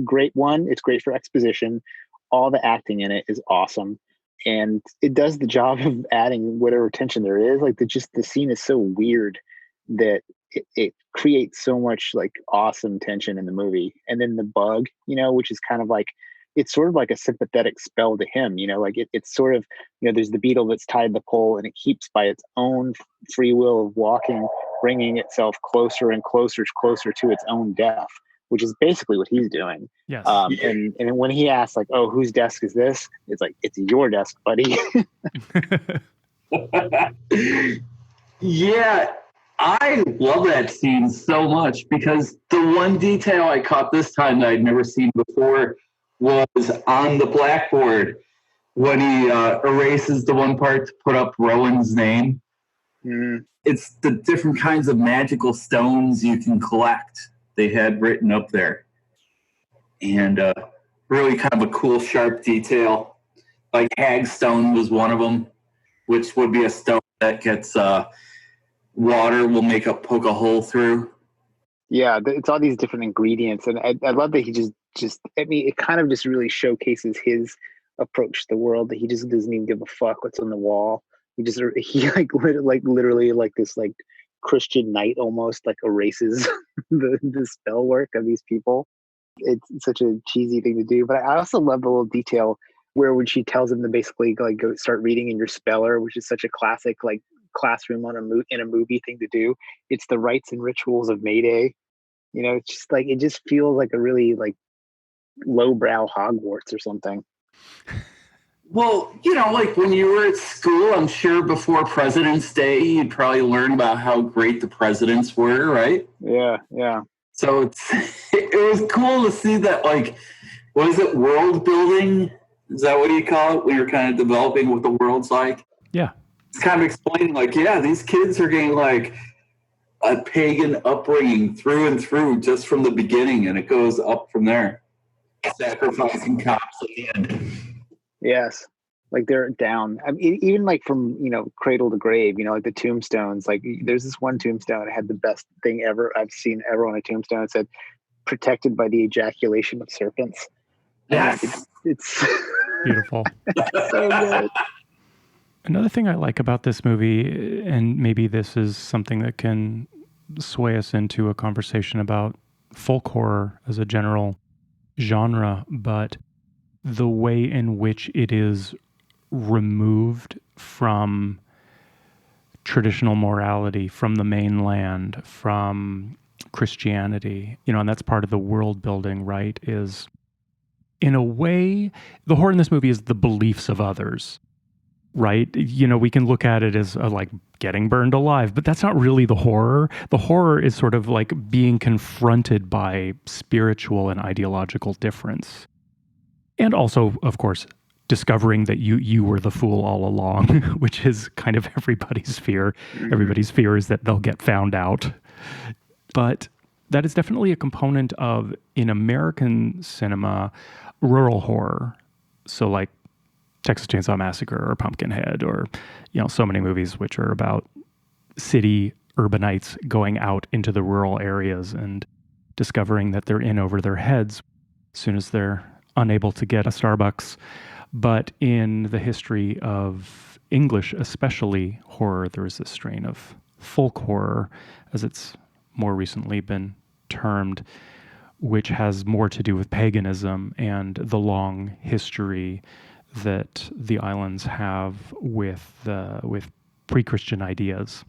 great. One, it's great for exposition. All the acting in it is awesome, and it does the job of adding whatever tension there is. Like, the scene is so weird that it creates so much like awesome tension in the movie. And then the bug, which is kind of like, it's sort of like a sympathetic spell to him, like it's sort of, there's the beetle that's tied to the pole and it keeps by its own free will of walking, bringing itself closer and closer to its own death, which is basically what he's doing.
Yes.
And when he asks like, oh, whose desk is this? It's like, it's your desk, buddy.
Yeah. I love that scene so much because the one detail I caught this time that I'd never seen before was on the blackboard when he erases the one part to put up Rowan's name.
Mm.
It's the different kinds of magical stones you can collect they had written up there. And really kind of a cool, sharp detail. Like Hagstone was one of them, which would be a stone that gets... water will poke a hole through.
Yeah, it's all these different ingredients, and I love that he just I mean, it kind of just really showcases his approach to the world, that he just doesn't even give a fuck what's on the wall. He literally like this like Christian knight almost like erases the spell work of these people. It's such a cheesy thing to do, but I also love the little detail where when she tells him to basically like go start reading in your speller, which is such a classic like classroom in a movie thing to do. It's the rites and rituals of May Day. It's just like, it just feels like a really like lowbrow Hogwarts or something.
Well, like when you were at school, I'm sure before President's Day, you'd probably learn about how great the presidents were, right?
Yeah.
So it was cool to see that, like, what is it, world building? Is that what you call it? When you're kind of developing what the world's like?
Yeah.
It's kind of explaining, like, yeah, these kids are getting, like, a pagan upbringing through and through just from the beginning, and it goes up from there. Sacrificing cops at the end.
Yes. Like, they're down. I mean, even, like, from, cradle to grave, like, the tombstones. Like, there's this one tombstone that had the best thing ever I've seen ever on a tombstone. It said, protected by the ejaculation of serpents.
Yes.
It's
beautiful.
So good.
Another thing I like about this movie, and maybe this is something that can sway us into a conversation about folk horror as a general genre, but the way in which it is removed from traditional morality, from the mainland, from Christianity, and that's part of the world building, right? Is in a way, the horror in this movie is the beliefs of others. Right? We can look at it as like getting burned alive, but that's not really the horror. The horror is sort of like being confronted by spiritual and ideological difference. And also, of course, discovering that you were the fool all along, which is kind of everybody's fear. Mm-hmm. Everybody's fear is that they'll get found out. But that is definitely a component of, in American cinema, rural horror. So like Texas Chainsaw Massacre or Pumpkinhead or, so many movies which are about city urbanites going out into the rural areas and discovering that they're in over their heads as soon as they're unable to get a Starbucks. But in the history of English, especially horror, there is this strain of folk horror, as it's more recently been termed, which has more to do with paganism and the long history that the islands have with pre-Christian ideas.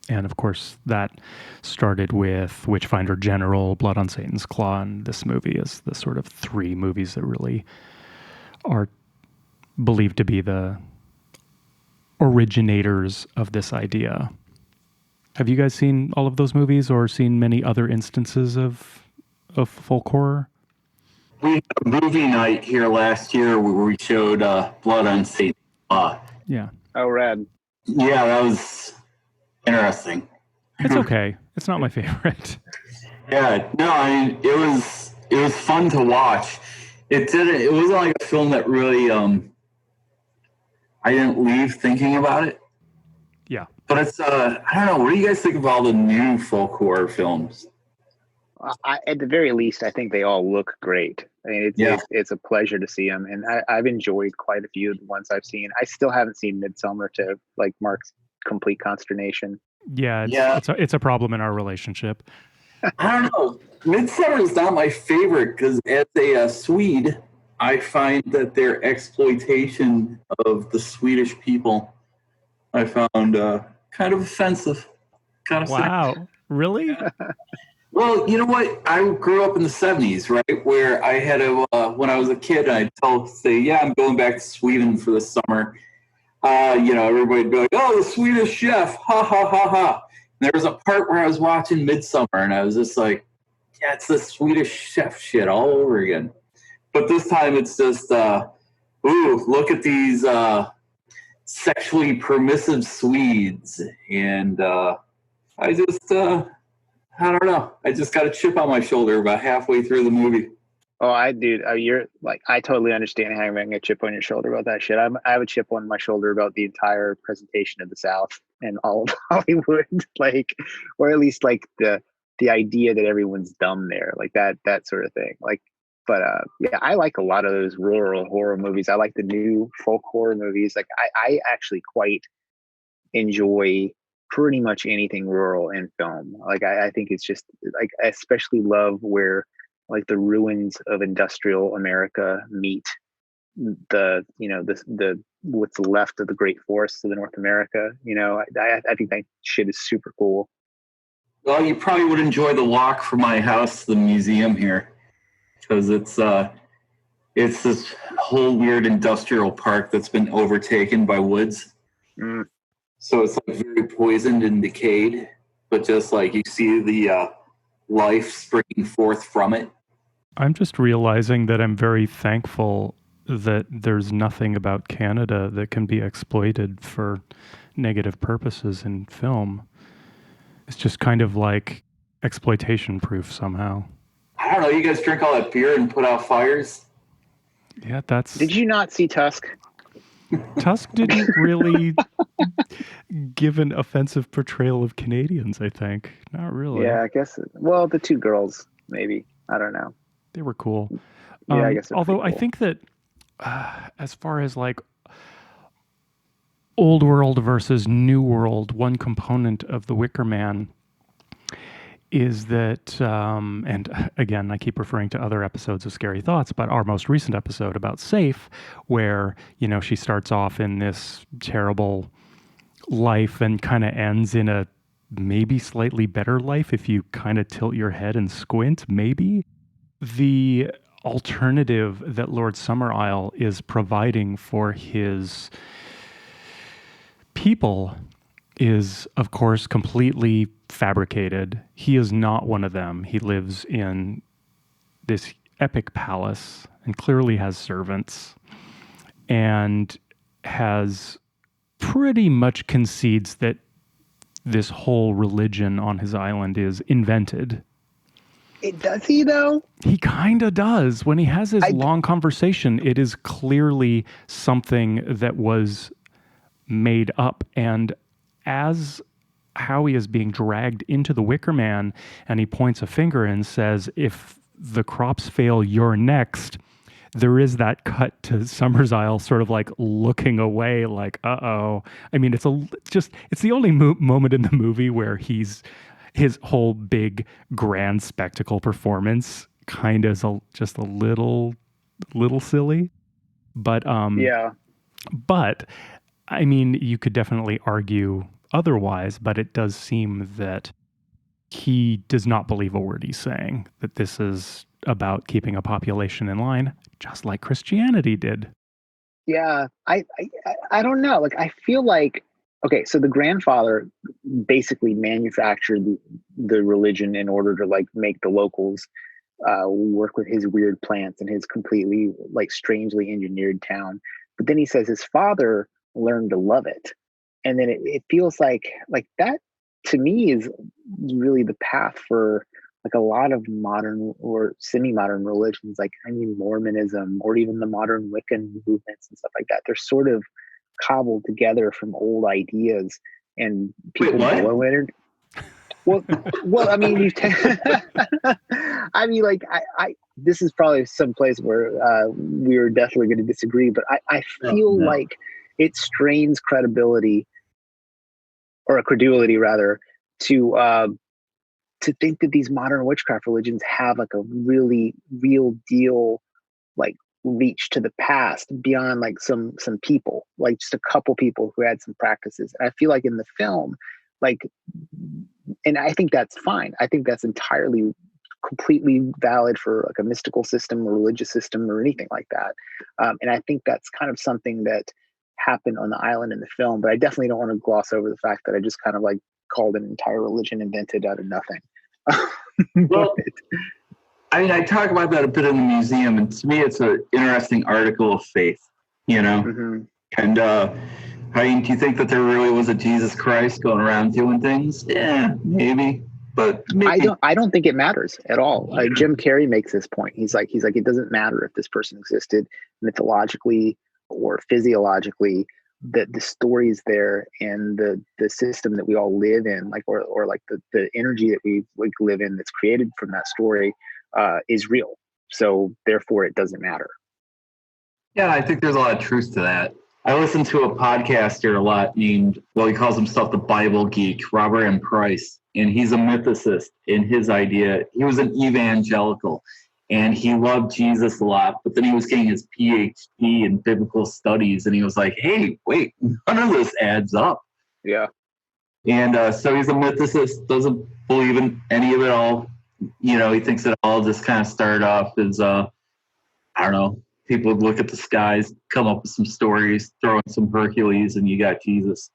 And of course, that started with Witchfinder General, Blood on Satan's Claw, and this movie is the sort of three movies that really are believed to be the originators of this idea. Have you guys seen all of those movies or seen many other instances of folk horror?
We had a movie night here last year where we showed Blood on Satan's Law.
Yeah.
Oh, rad.
Yeah, that was interesting.
It's okay. It's not my favorite.
Yeah, no, I mean it was fun to watch. It wasn't like a film that really I didn't leave thinking about it.
Yeah.
But it's I don't know, what do you guys think of all the new folk horror films?
At the very least, I think they all look great. I mean, it's a pleasure to see them, and I've enjoyed quite a few of the ones I've seen. I still haven't seen Midsummer, to like Mark's complete consternation.
Yeah, it's a problem in our relationship.
I don't know. Midsummer is not my favorite because as a Swede, I find that their exploitation of the Swedish people I found kind of offensive. Kind of
wow, sad. Really?
Well, you know what? I grew up in the 70s, right? Where I had when I was a kid, I'd say, yeah, I'm going back to Sweden for the summer. Everybody'd be like, oh, the Swedish chef, ha, ha, ha, ha. And there was a part where I was watching Midsummer, and I was just like, yeah, it's the Swedish chef shit all over again. But this time it's just, look at these sexually permissive Swedes. And I just... I don't know. I just got a chip on my shoulder about halfway through the movie.
Oh, you're like, I totally understand having a chip on your shoulder about that shit. I have a chip on my shoulder about the entire presentation of the South and all of Hollywood, like, or at least like the idea that everyone's dumb there, like that sort of thing. Like, but yeah, I like a lot of those rural horror movies. I like the new folk horror movies. Like, I actually quite enjoy pretty much anything rural in film. Like, I think it's just like, I especially love where like the ruins of industrial America meet the what's left of the great forests of the North America. I think that shit is super cool.
Well, you probably would enjoy the walk from my house to the museum here, because it's this whole weird industrial park that's been overtaken by woods.
Mm.
So it's like very poisoned and decayed, but just like you see the life springing forth from it.
I'm just realizing that I'm very thankful that there's nothing about Canada that can be exploited for negative purposes in film. It's just kind of like exploitation proof somehow.
I don't know. You guys drink all that beer and put out fires?
Yeah, that's...
Did you not see Tusk?
Tusk didn't really give an offensive portrayal of Canadians, I think. Not really.
Yeah, I guess. Well, the two girls, maybe. I don't know.
They were cool.
Yeah, I guess.
Although
cool.
I think that as far as like old world versus new world, one component of the Wicker Man is that, and again, I keep referring to other episodes of Scary Thoughts, but our most recent episode about Safe, where, she starts off in this terrible life and kind of ends in a maybe slightly better life if you kind of tilt your head and squint, maybe. The alternative that Lord Summerisle is providing for his people is, of course, completely fabricated. He is not one of them. He lives in this epic palace and clearly has servants and has pretty much concedes that this whole religion on his island is invented.
Does he, though?
He kind of does. When he has his long conversation, it is clearly something that was made up. And as Howie is being dragged into the Wicker Man, and he points a finger and says, if the crops fail, you're next, there is that cut to Summerisle sort of like looking away like, uh-oh. I mean, it's the only moment in the movie where his whole big grand spectacle performance kind of is just a little silly. But
yeah.
But I mean, you could definitely argue otherwise, but it does seem that he does not believe a word he's saying, that this is about keeping a population in line, just like Christianity did.
Yeah, I don't know. Like, I feel like, okay, so the grandfather basically manufactured the religion in order to like make the locals work with his weird plants and his completely like strangely engineered town. But then he says his father learned to love it. And then it feels like that to me is really the path for like a lot of modern or semi-modern religions, like I mean Mormonism or even the modern Wiccan movements and stuff like that. They're sort of cobbled together from old ideas and people blow it. Well, I mean, I mean, like, I this is probably some place where we're definitely going to disagree, but I feel like it strains credibility or credulity rather to think that these modern witchcraft religions have like a really real deal, like reach to the past beyond like some people, like just a couple people who had some practices. And I feel like in the film, like, and I think that's fine. I think that's entirely completely valid for like a mystical system or religious system or anything like that. And I think that's kind of something that happened on the island in the film, but I definitely don't want to gloss over the fact that I just kind of like called an entire religion invented out of nothing.
Well, I mean, I talk about that a bit in the museum, and to me, it's an interesting article of faith, you know?
Mm-hmm.
And I mean, do you think that there really was a Jesus Christ going around doing things? Yeah, maybe. But maybe.
I don't think it matters at all. Jim Carrey makes this point. He's like, it doesn't matter if this person existed mythologically or physiologically, that the stories there and the system that we all live in, like, or like the energy that we like live in that's created from that story is real. So therefore it doesn't matter.
Yeah, I think there's a lot of truth to that. I listen to a podcaster a lot named, well, he calls himself the Bible Geek, Robert M. Price, and he's a mythicist in his idea. He was an evangelical, and he loved Jesus a lot, but then he was getting his PhD in biblical studies, and he was like, hey, wait, none of this adds up.
Yeah.
And so he's a mythicist, doesn't believe in any of it all. You know, he thinks it all just kind of started off as, I don't know, people would look at the skies, come up with some stories, throw in some Hercules, and you got Jesus.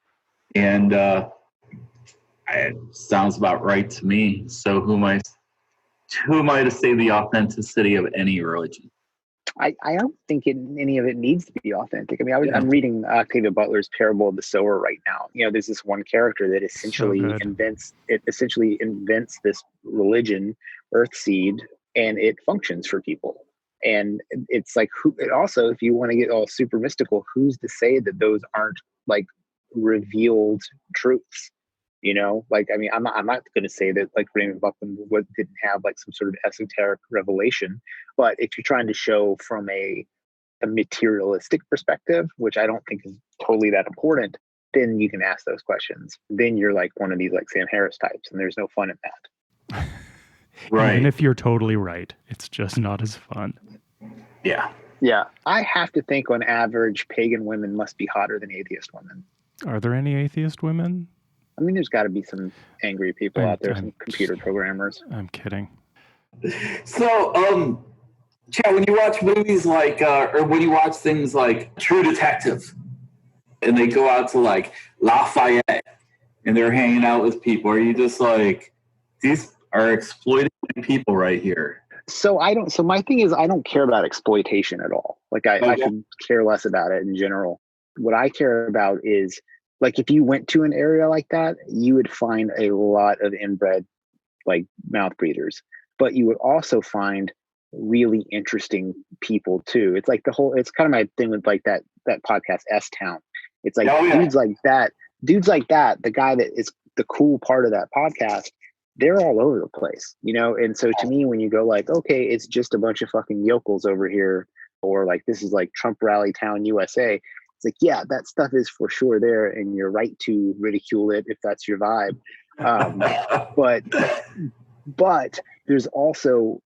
And it sounds about right to me. So who am I to say the authenticity of any religion?
I don't think any of it needs to be authentic. I mean, I'm reading Octavia Butler's Parable of the Sower right now. You know, there's this one character that essentially invents this religion, Earthseed, and it functions for people. And it's like, also, if you want to get all super mystical, who's to say that those aren't like revealed truths? You know, like, I mean, I'm not going to say that like Raymond Buckland didn't have like some sort of esoteric revelation, but if you're trying to show from a materialistic perspective, which I don't think is totally that important, then you can ask those questions. Then you're like one of these like Sam Harris types, and there's no fun in that.
Right. Even if you're totally right, it's just not as fun.
Yeah.
Yeah. I have to think on average, pagan women must be hotter than atheist women.
Are there any atheist women?
I mean, there's got to be some angry people out there, some computer programmers.
I'm kidding.
So, Chad, when you watch movies like, or when you watch things like True Detective, and they go out to like Lafayette, and they're hanging out with people, are you just like, these are exploiting people right here?
So my thing is, I don't care about exploitation at all. Like I could care less about it in general. What I care about is, like, if you went to an area like that, you would find a lot of inbred, like, mouth breathers, but you would also find really interesting people too. It's like it's kind of my thing with like that podcast S-Town. It's like dudes like that, the guy that is the cool part of that podcast, they're all over the place, you know? And so to me, when you go like, okay, it's just a bunch of fucking yokels over here, or like, this is like Trump rally town, USA. It's like, yeah, that stuff is for sure there, and you're right to ridicule it if that's your vibe. But there's also,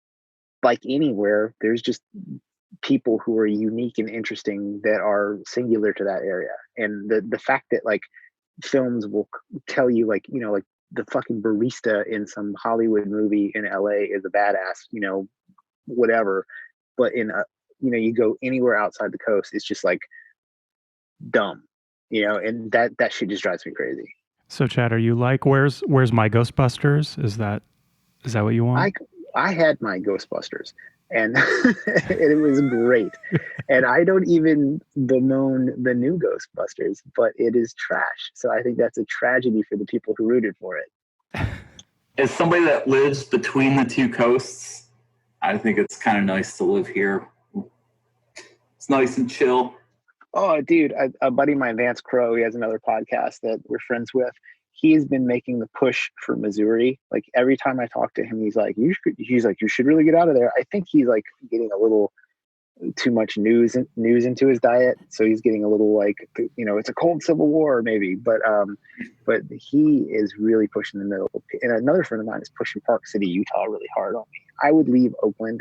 like anywhere, there's just people who are unique and interesting that are singular to that area. And the fact that like films will tell you, like, you know, like the fucking barista in some Hollywood movie in LA is a badass, you know, whatever. But in you know, you go anywhere outside the coast, it's just like dumb, you know, and that shit just drives me crazy.
So Chad, are you like, where's my Ghostbusters? Is that what you want?
I had my Ghostbusters, and it was great. And I don't even bemoan the new Ghostbusters, but it is trash. So I think that's a tragedy for the people who rooted for it.
As somebody that lives between the two coasts, I think it's kind of nice to live here. It's nice and chill.
Oh, dude, a buddy of mine, Vance Crowe, he has another podcast that we're friends with. He's been making the push for Missouri. Like every time I talk to him, he's like, you should really get out of there. I think he's like getting a little too much news into his diet, so he's getting a little like, it's a cold civil war maybe. But he is really pushing the middle. And another friend of mine is pushing Park City, Utah, really hard on me. I would leave Oakland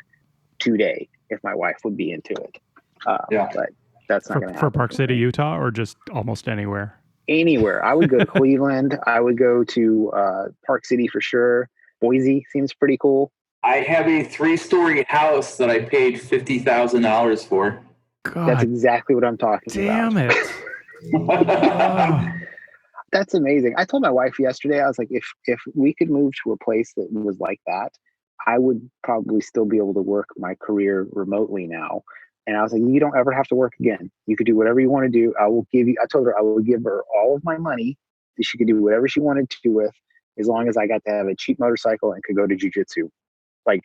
today if my wife would be into it. But that's not going to happen.
For Park City, Utah, or just almost anywhere?
Anywhere. I would go to Cleveland. I would go to Park City for sure. Boise seems pretty cool.
I have a 3-story house that I paid $50,000 for.
God,
that's exactly what I'm talking
about. Damn it.
Oh. That's amazing. I told my wife yesterday, I was like, if we could move to a place that was like that, I would probably still be able to work my career remotely now. And I was like, you don't ever have to work again. You could do whatever you want to do. I told her I would give her all of my money that she could do whatever she wanted to with, as long as I got to have a cheap motorcycle and could go to jiu-jitsu. And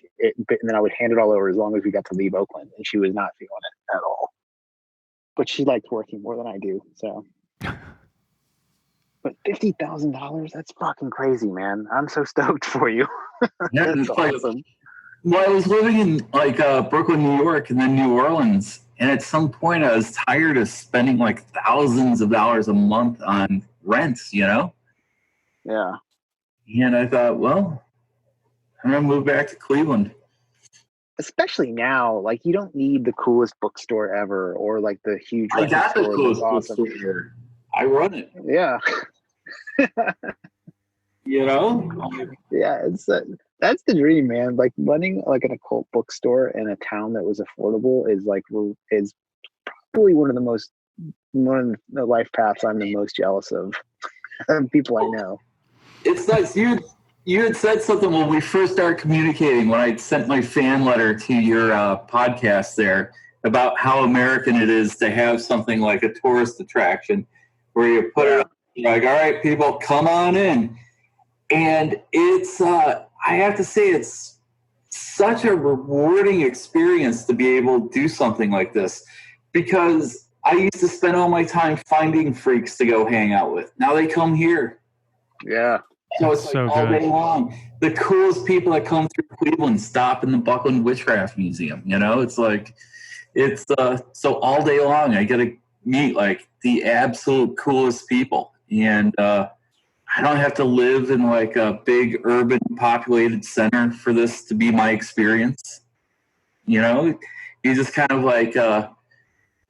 then I would hand it all over as long as we got to leave Oakland. And she was not feeling it at all. But she liked working more than I do. So, but $50,000, that's fucking crazy, man. I'm so stoked for you.
Yeah,
that's awesome.
Well, I was living in Brooklyn, New York, and then New Orleans, and at some point I was tired of spending like thousands of dollars a month on rents,
Yeah.
And I thought, well, I'm gonna move back to Cleveland.
Especially now, like you don't need the coolest bookstore ever or like the huge.
I got the coolest bookstore here. I run it.
Yeah.
Yeah,
that's the dream, man. Like running like an occult bookstore in a town that was affordable is probably one of the life paths I'm the most jealous of people I know.
It's nice. You had said something when we first started communicating, when I sent my fan letter to your podcast there, about how American it is to have something like a tourist attraction where you put it, you're like, all right, people, come on in. And it's, I have to say, it's such a rewarding experience to be able to do something like this, because I used to spend all my time finding freaks to go hang out with. Now they come here.
Yeah.
So it's like all day long. The coolest people that come through Cleveland stop in the Buckland Witchcraft Museum. It's like, so all day long I get to meet like the absolute coolest people. And, I don't have to live in like a big urban populated center for this to be my experience. You just kind of like,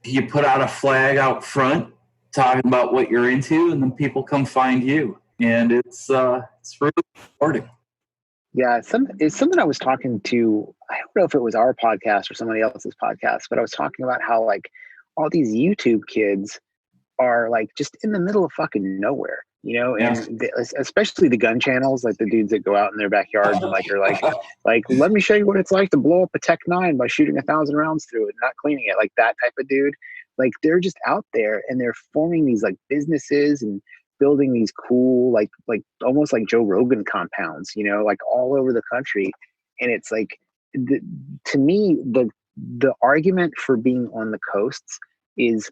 you put out a flag out front talking about what you're into, and then people come find you. And it's really rewarding.
Yeah. It's something I was talking to, I don't know if it was our podcast or somebody else's podcast, but I was talking about how like all these YouTube kids are like just in the middle of fucking nowhere. And especially the gun channels, like the dudes that go out in their backyards and like are like, let me show you what it's like to blow up a Tech 9 by shooting 1,000 rounds through it, not cleaning it. Like that type of dude. Like they're just out there and they're forming these like businesses and building these cool, like almost like Joe Rogan compounds, like all over the country. And it's like, to me, the argument for being on the coasts is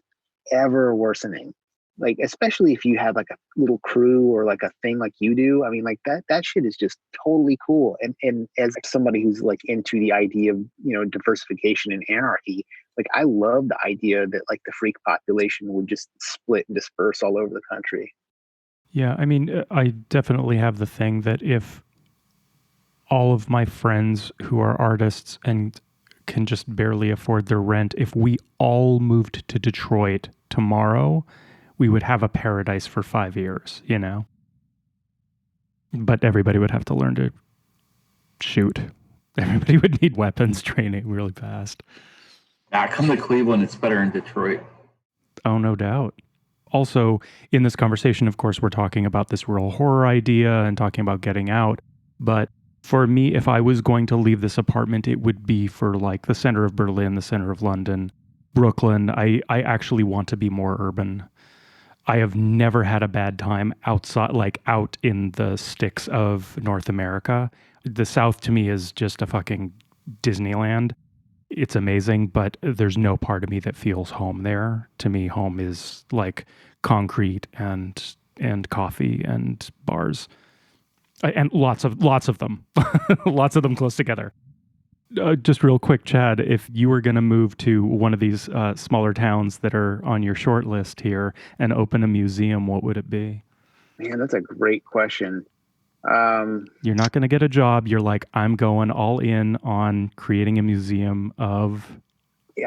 ever worsening. Like, especially if you have like a little crew or like a thing like you do. I mean, like that shit is just totally cool. And as somebody who's like into the idea of, diversification and anarchy, like I love the idea that like the freak population would just split and disperse all over the country.
Yeah, I mean, I definitely have the thing that if all of my friends who are artists and can just barely afford their rent, if we all moved to Detroit tomorrow, we would have a paradise for 5 years, But everybody would have to learn to shoot. Everybody would need weapons training really fast.
Come to Cleveland, it's better in Detroit.
Oh, no doubt. Also, in this conversation, of course, we're talking about this real horror idea and talking about getting out. But For me, if I was going to leave this apartment, it would be for like the center of Berlin, the center of London, Brooklyn. I actually want to be more urban. I have never had a bad time outside, like out in the sticks of North America. The South to me is just a fucking Disneyland. It's amazing, but there's no part of me that feels home there. To me, home is like concrete and coffee and bars, and lots of them, lots of them close together. Just real quick, Chad, if you were going to move to one of these smaller towns that are on your short list here and open a museum, what would it be?
Man, that's a great question.
You're not going to get a job. You're like, I'm going all in on creating a museum of...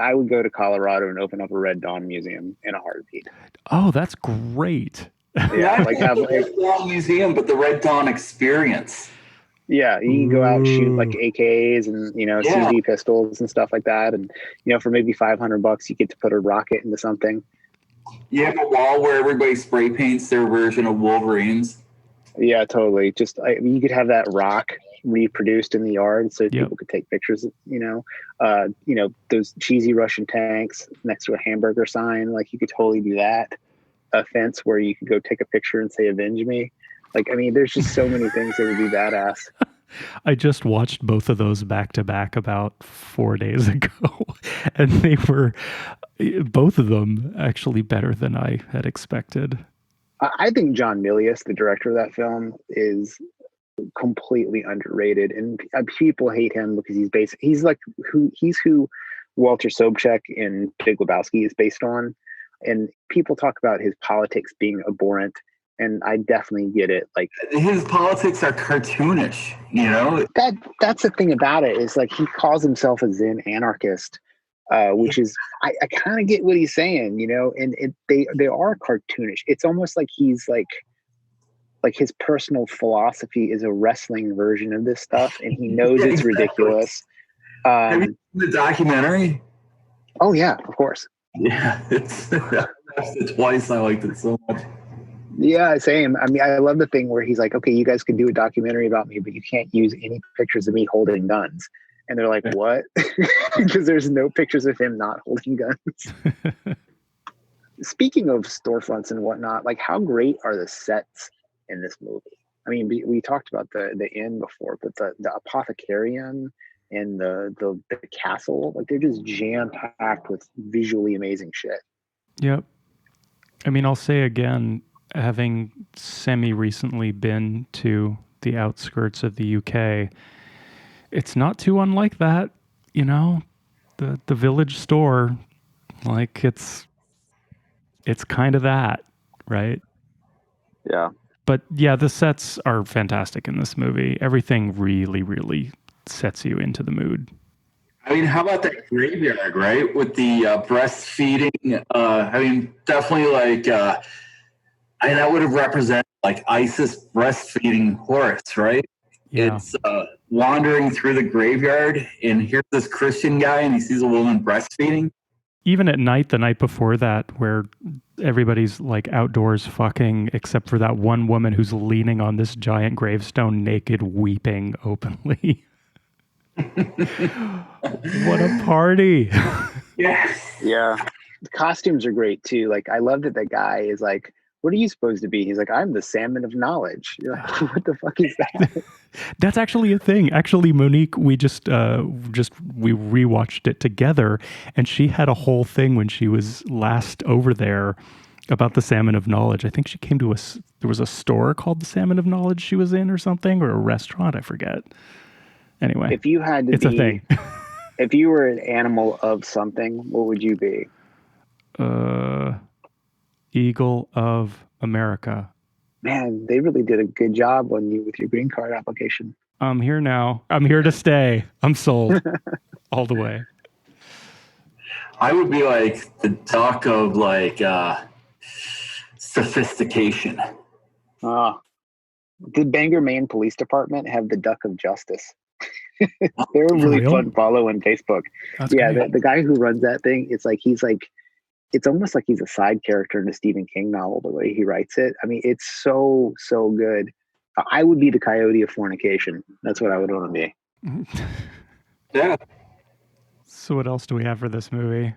I would go to Colorado and open up a Red Dawn museum in a heartbeat.
Oh, that's great.
Yeah, like have like
Red Dawn museum, but the Red Dawn experience.
Yeah, you can go out and shoot like AKs and CZ pistols and stuff like that, and for maybe $500 you get to put a rocket into something.
You have a wall where everybody spray paints their version of Wolverines.
Yeah, totally. Just you could have that rock reproduced in the yard so people could take pictures. Those cheesy Russian tanks next to a hamburger sign. Like you could totally do that. A fence where you could go take a picture and say "Avenge me." Like, I mean, there's just so many things that would be badass.
I just watched both of those back to back about 4 days ago, and they were both of them actually better than I had expected.
I think John Milius, the director of that film, is completely underrated, and people hate him because he's who Walter Sobchak in Big Lebowski is based on, and people talk about his politics being abhorrent. And I definitely get it. Like
his politics are cartoonish,
That's the thing about it is like he calls himself a Zen anarchist, which is I kind of get what he's saying, and they are cartoonish. It's almost like he's like his personal philosophy is a wrestling version of this stuff, and he knows it's ridiculous.
Have you seen the documentary?
Oh yeah, of course.
Yeah, I watched it twice. I liked it so much.
Yeah, same. I mean, I love the thing where he's like, okay, you guys can do a documentary about me, but you can't use any pictures of me holding guns. And they're like, what? Because there's no pictures of him not holding guns. Speaking of storefronts and whatnot, like how great are the sets in this movie? I mean, we talked about the inn before, but the apothecarium and the castle, like they're just jam-packed with visually amazing shit.
Yep. I mean, I'll say again, having semi-recently been to the outskirts of the UK, it's not too unlike that, the village store, like it's kind of that, right?
Yeah.
But yeah, the sets are fantastic in this movie. Everything really, really sets you into the mood.
I mean, how about that graveyard, right? With the breastfeeding, definitely like... and that would have represented like Isis breastfeeding Horus, right? Yeah. It's wandering through the graveyard, and here's this Christian guy, and he sees a woman breastfeeding.
Even at night, the night before that, where everybody's like outdoors fucking, except for that one woman who's leaning on this giant gravestone naked, weeping openly. What a party.
Yes.
Yeah. The costumes are great too. Like, I love that the guy is like, what are you supposed to be? He's like, I'm the salmon of knowledge. You're like, what the fuck is that?
That's actually a thing. Actually, Monique, we just we rewatched it together, and she had a whole thing when she was last over there about the salmon of knowledge. I think she came to there was a store called the Salmon of Knowledge she was in or something, or a restaurant, I forget. Anyway,
if you had to
it's a thing.
If you were an animal of something, what would you be?
Eagle of America.
Man, they really did a good job on you with your green card application.
I'm here now. I'm here to stay. I'm sold all the way.
I would be like the duck of like sophistication.
The Bangor, Maine Police Department have the Duck of Justice. They're really fun to follow on Facebook.
That's
great. The guy who runs that thing, it's almost like he's a side character in a Stephen King novel, the way he writes it. I mean, it's so good. I would be the coyote of fornication. That's what I would want to be.
Yeah.
So what else do we have for this movie?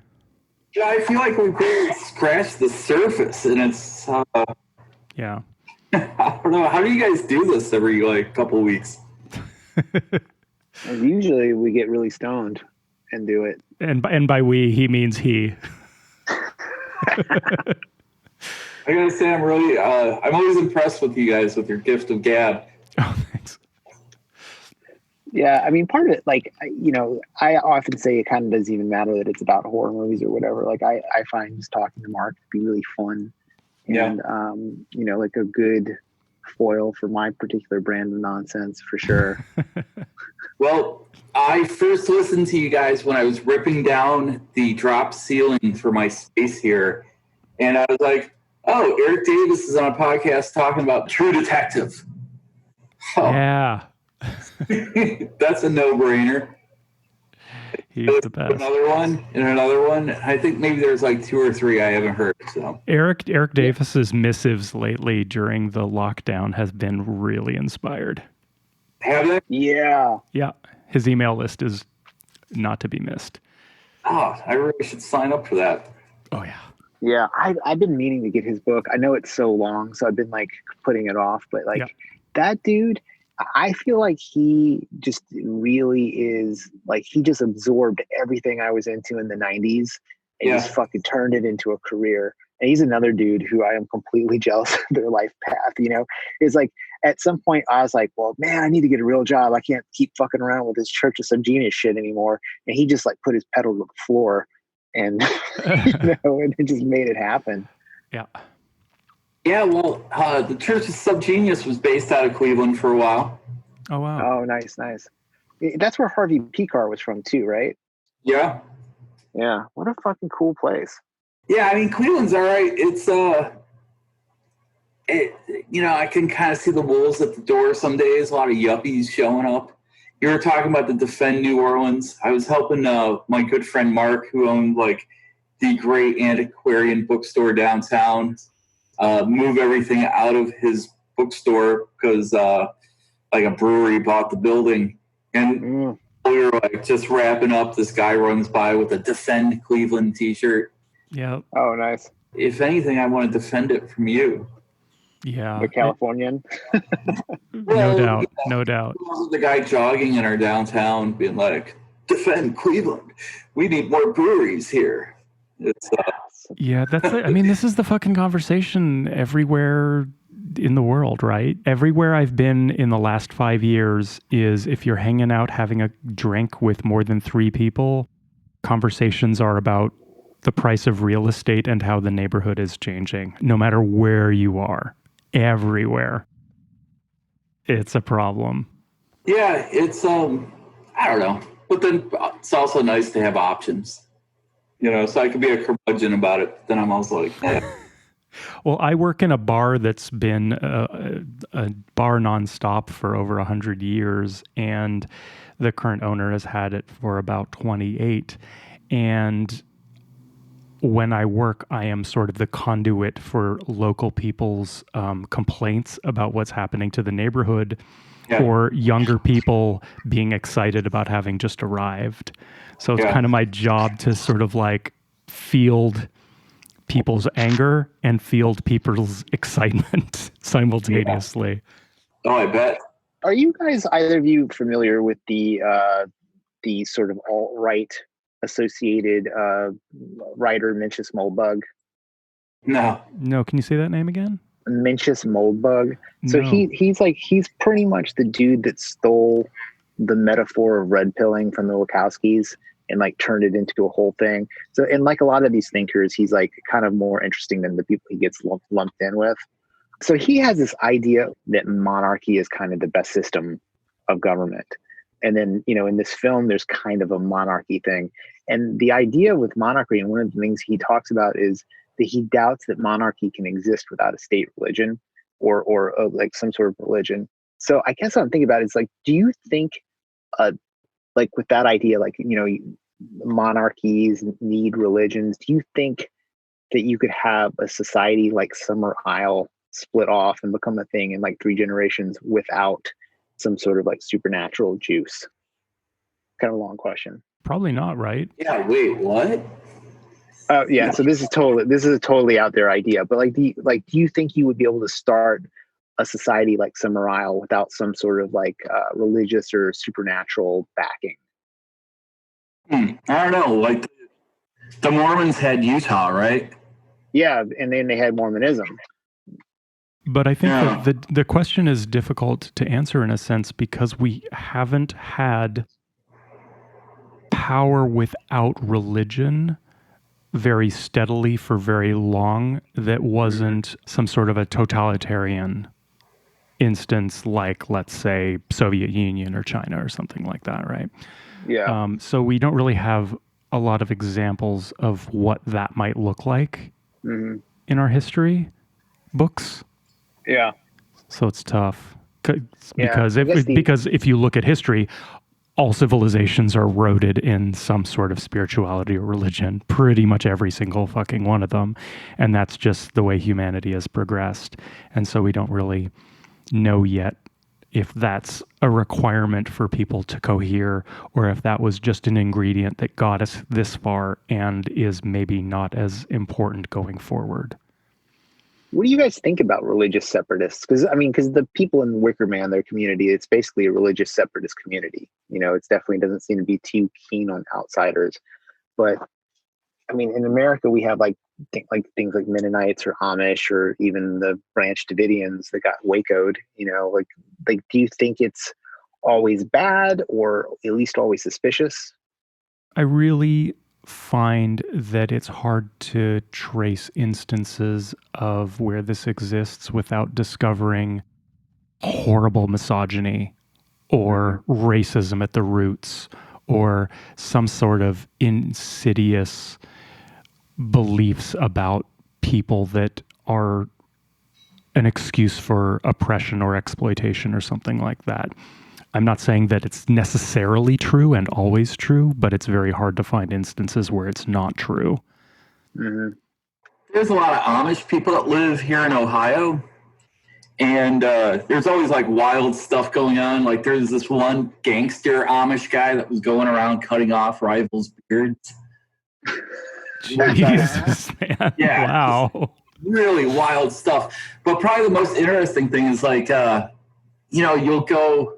Yeah, I feel like we've barely scratched the surface, and it's
Yeah.
I don't know. How do you guys do this every like couple weeks?
And usually we get really stoned and do it.
And by we, he means he.
I gotta say, I'm always impressed with you guys with your gift of gab.
Oh, thanks.
Yeah, I mean, part of it, like, I often say it kind of doesn't even matter that it's about horror movies or whatever. Like, I find just talking to Mark to be really fun. And, like a good foil for my particular brand of nonsense, for sure.
Well, I first listened to you guys when I was ripping down the drop ceiling for my space here. And I was like, oh, Eric Davis is on a podcast talking about True Detective. Oh.
Yeah.
That's a no-brainer.
He's the best.
Another one. I think maybe there's like 2 or 3 I haven't heard. So
Eric Davis's missives lately during the lockdown has been really inspired.
Have they?
Yeah.
Yeah. His email list is not to be missed.
Oh, I really should sign up for that.
Oh, yeah.
Yeah, I've been meaning to get his book. I know it's so long, so I've been like putting it off. But like that dude, I feel like he just really is like he just absorbed everything I was into in the 90s and just fucking turned it into a career. And he's another dude who I am completely jealous of their life path. It's like at some point I was like, well, man, I need to get a real job. I can't keep fucking around with this Church of Some Genius shit anymore. And he just like put his pedal to the floor and and it just made it happen.
Yeah.
Yeah, well, the Church of Some Genius was based out of Cleveland for a while.
Oh, wow.
Oh, nice. That's where Harvey Picar was from too, right?
Yeah.
Yeah. What a fucking cool place.
Yeah, I mean, Cleveland's all right. It's, I can kind of see the wolves at the door some days, a lot of yuppies showing up. You were talking about the Defend New Orleans. I was helping my good friend Mark, who owned like the great antiquarian bookstore downtown, move everything out of his bookstore because like a brewery bought the building. And we were like just wrapping up. This guy runs by with a Defend Cleveland t-shirt.
Yeah.
Oh, nice.
If anything, I want to defend it from you.
Yeah.
The Californian.
No doubt.
The guy jogging in our downtown being like, defend Cleveland. We need more breweries here. It's
yeah, this is the fucking conversation everywhere in the world, right? Everywhere I've been in the last 5 years is if you're hanging out having a drink with more than 3 people, conversations are about the price of real estate and how the neighborhood is changing, no matter where you are. Everywhere. It's a problem.
Yeah, it's I don't know. But then it's also nice to have options. So I could be a curmudgeon about it. Then I'm also like,
Well, I work in a bar that's been a bar nonstop for over 100 years, and the current owner has had it for about 28. And when I work, I am sort of the conduit for local people's complaints about what's happening to the neighborhood, or younger people being excited about having just arrived. So it's kind of my job to sort of like field people's anger and field people's excitement simultaneously.
Oh, I bet.
Are you guys, either of you, familiar with the sort of alt-right associated writer Mencius Moldbug?
No.
Can you say that name again?
Mencius Moldbug. So he's pretty much the dude that stole the metaphor of red pilling from the Wachowskis and like turned it into a whole thing. So, and like a lot of these thinkers, he's like kind of more interesting than the people he gets lumped in with. So he has this idea that monarchy is kind of the best system of government. And then, in this film, there's kind of a monarchy thing. And the idea with monarchy, and one of the things he talks about is that he doubts that monarchy can exist without a state religion or like some sort of religion. So I guess what I'm thinking about is like, do you think like with that idea, like, monarchies need religions, do you think that you could have a society like Summer Isle split off and become a thing in like 3 generations without some sort of like supernatural juice? Kind of a long question.
Probably not, right?
Yeah, wait, what?
Yeah, so this is a totally out there idea, but do you think you would be able to start a society like Summerisle without some sort of like religious or supernatural backing?
I don't know. Like the Mormons had Utah, right?
Yeah, and then they had Mormonism.
But I think that the question is difficult to answer in a sense because we haven't had power without religion very steadily for very long that wasn't some sort of a totalitarian instance like, let's say, Soviet Union or China or something like that, right?
Yeah.
So we don't really have a lot of examples of what that might look like in our history books.
Yeah.
So it's tough because
Yeah,
because if you look at history, all civilizations are rooted in some sort of spirituality or religion, pretty much every single fucking one of them. And that's just the way humanity has progressed. And so we don't really know yet if that's a requirement for people to cohere or if that was just an ingredient that got us this far and is maybe not as important going forward.
What do you guys think about religious separatists? Because the people in Wicker Man, their community, it's basically a religious separatist community. It definitely doesn't seem to be too keen on outsiders. But in America, we have things like Mennonites or Amish or even the Branch Davidians that got Waco'd. Do you think it's always bad or at least always suspicious?
I really find that it's hard to trace instances of where this exists without discovering horrible misogyny or racism at the roots or some sort of insidious beliefs about people that are an excuse for oppression or exploitation or something like that. I'm not saying that it's necessarily true and always true, but it's very hard to find instances where it's not true.
Mm-hmm.
There's a lot of Amish people that live here in Ohio, and there's always wild stuff going on. There's this one gangster Amish guy that was going around cutting off rivals' beards.
Jesus, man.
Yeah.
Wow.
Really wild stuff. But probably the most interesting thing is you'll go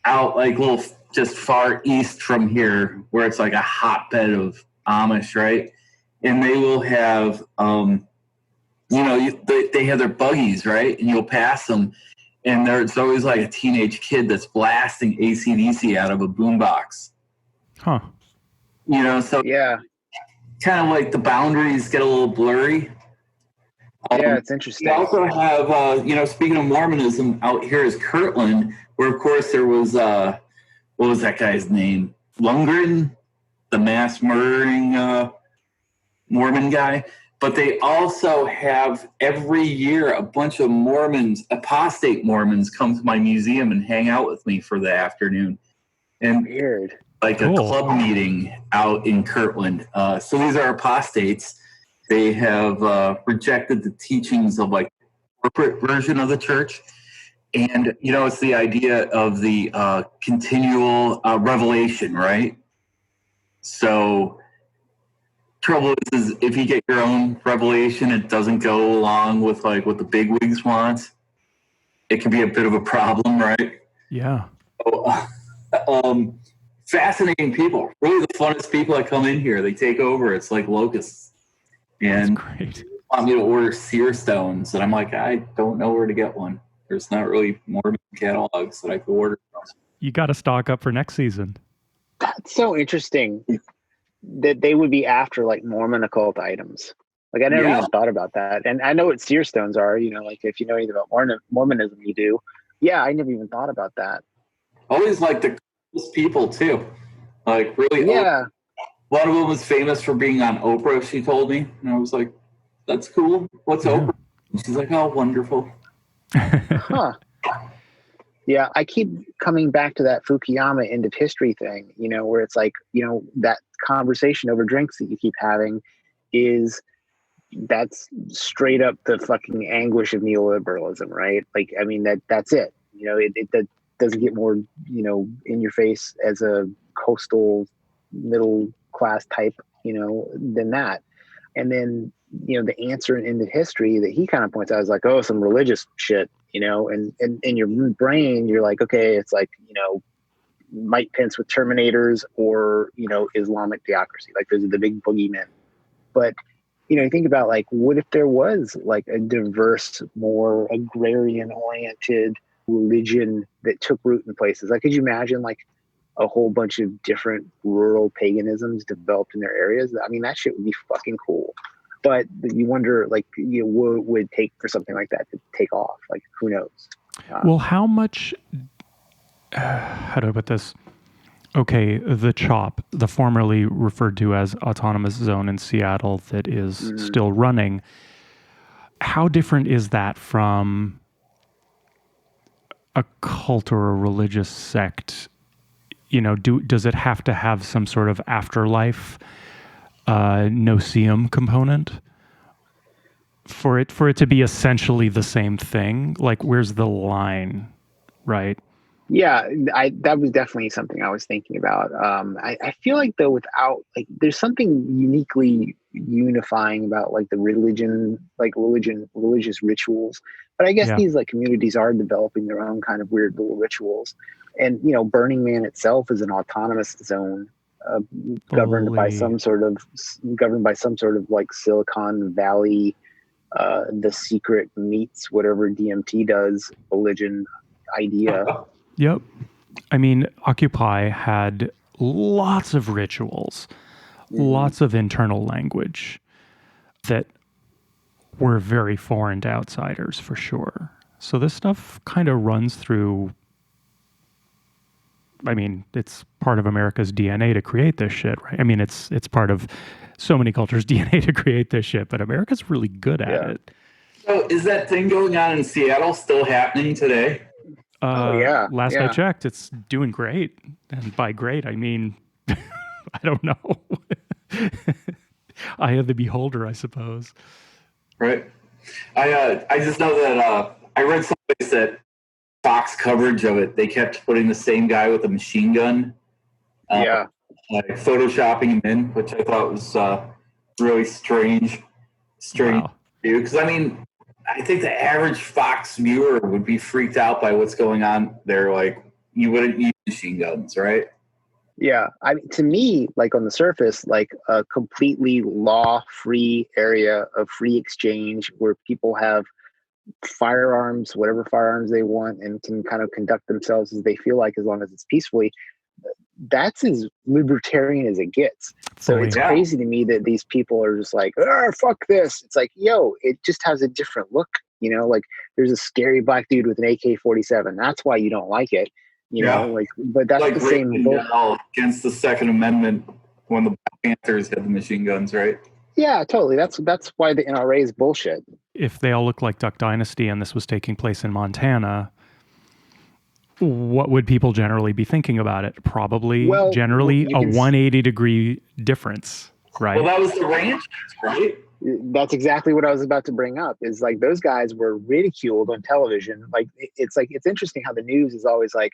out little just far east from here where it's a hotbed of Amish, right? And they will have they have their buggies, right? And you'll pass them and there's always a teenage kid that's blasting AC/DC out of a boombox.
Huh.
So
yeah,
kind of the boundaries get a little blurry.
Yeah, it's interesting.
We also have, speaking of Mormonism, out here is Kirtland, where, of course, there was, what was that guy's name? Lundgren, the mass murdering Mormon guy. But they also have, every year, a bunch of Mormons, apostate Mormons, come to my museum and hang out with me for the afternoon. And
weird.
A club meeting out in Kirtland. So these are apostates. They have rejected the teachings of corporate version of the church. And, it's the idea of the continual revelation, right? So trouble is if you get your own revelation, it doesn't go along with what the bigwigs want. It can be a bit of a problem, right?
Yeah.
So, fascinating people. Really the funnest people that come in here. They take over. It's like locusts. And
that's great.
Want me to order seer stones, and I'm I don't know where to get one. There's not really Mormon catalogs that I could order from.
You got to stock up for next season.
That's so interesting that they would be after Mormon occult items. I never even thought about that. And I know what seer stones are, if you know anything about Mormonism, you do. Yeah, I never even thought about that.
Always the coolest people too. Really.
Yeah.
One of them was famous for being on Oprah, she told me. And I was that's cool. What's Oprah? And she's oh, wonderful.
Huh. Yeah, I keep coming back to that Fukuyama end of history thing, where it's that conversation over drinks that you keep having is that's straight up the fucking anguish of neoliberalism, right? Like, I mean, that's it. That doesn't get more, in your face as a coastal middle class type, than that. And then, the answer in the history that he kind of points out is like, oh, some religious shit, and in your brain, you're like, okay, it's like, Mike Pence with Terminators or, Islamic theocracy. Like those are the big boogeymen. But, you think about like, what if there was like a diverse, more agrarian oriented religion that took root in places? Like, could you imagine like a whole bunch of different rural paganisms developed in their areas? I mean, that shit would be fucking cool. But you wonder, like, what would it take for something like that to take off? Like, who knows?
Well, how much... how do I put this? Okay, the CHOP, the formerly referred to as Autonomous Zone in Seattle that is still running, how different is that from a cult or a religious sect? Does it have to have some sort of afterlife no-seum component for it to be essentially the same thing? Like, where's the line, right?
Yeah, that was definitely something I was thinking about. I feel like though, without like, there's something uniquely unifying about like the religious rituals. But I guess these like communities are developing their own kind of weird little rituals. And Burning Man itself is an autonomous zone, governed by some sort of like Silicon Valley, the secret meets whatever DMT does religion idea.
Yep. I mean, Occupy had lots of rituals, lots of internal language that were very foreign to outsiders, for sure. So this stuff kind of runs through... I mean, it's part of America's DNA to create this shit, right? I mean, it's part of so many cultures' DNA to create this shit, but America's really good at it.
So is that thing going on in Seattle still happening today?
Last I checked, it's doing great. And by great, I mean, I don't know. Eye of the beholder, I suppose.
Right. I just know that I read someplace that Fox coverage of it, they kept putting the same guy with a machine gun. Like photoshopping him in, which I thought was really strange to do. Because I mean, I think the average Fox viewer would be freaked out by what's going on there. Like, you wouldn't use machine guns, right?
Yeah. I mean, to me, like on the surface, like a completely law-free area of free exchange where people have firearms, whatever firearms they want, and can kind of conduct themselves as they feel like, as long as it's peacefully. That's as libertarian as it gets. So it's crazy to me that these people are just like, oh, fuck this. It's like, yo, it just has a different look. Like there's a scary black dude with an AK-47. That's why you don't like it. But that's like the same
against the Second Amendment when the Black Panthers had the machine guns, right?
Yeah, totally. That's why the NRA is bullshit.
If they all look like Duck Dynasty and this was taking place in Montana, what would people generally be thinking about it? Probably generally a 180-degree difference, right?
Well, that was the ranch, right?
That's exactly what I was about to bring up, is like those guys were ridiculed on television. Like, it's interesting how the news is always like,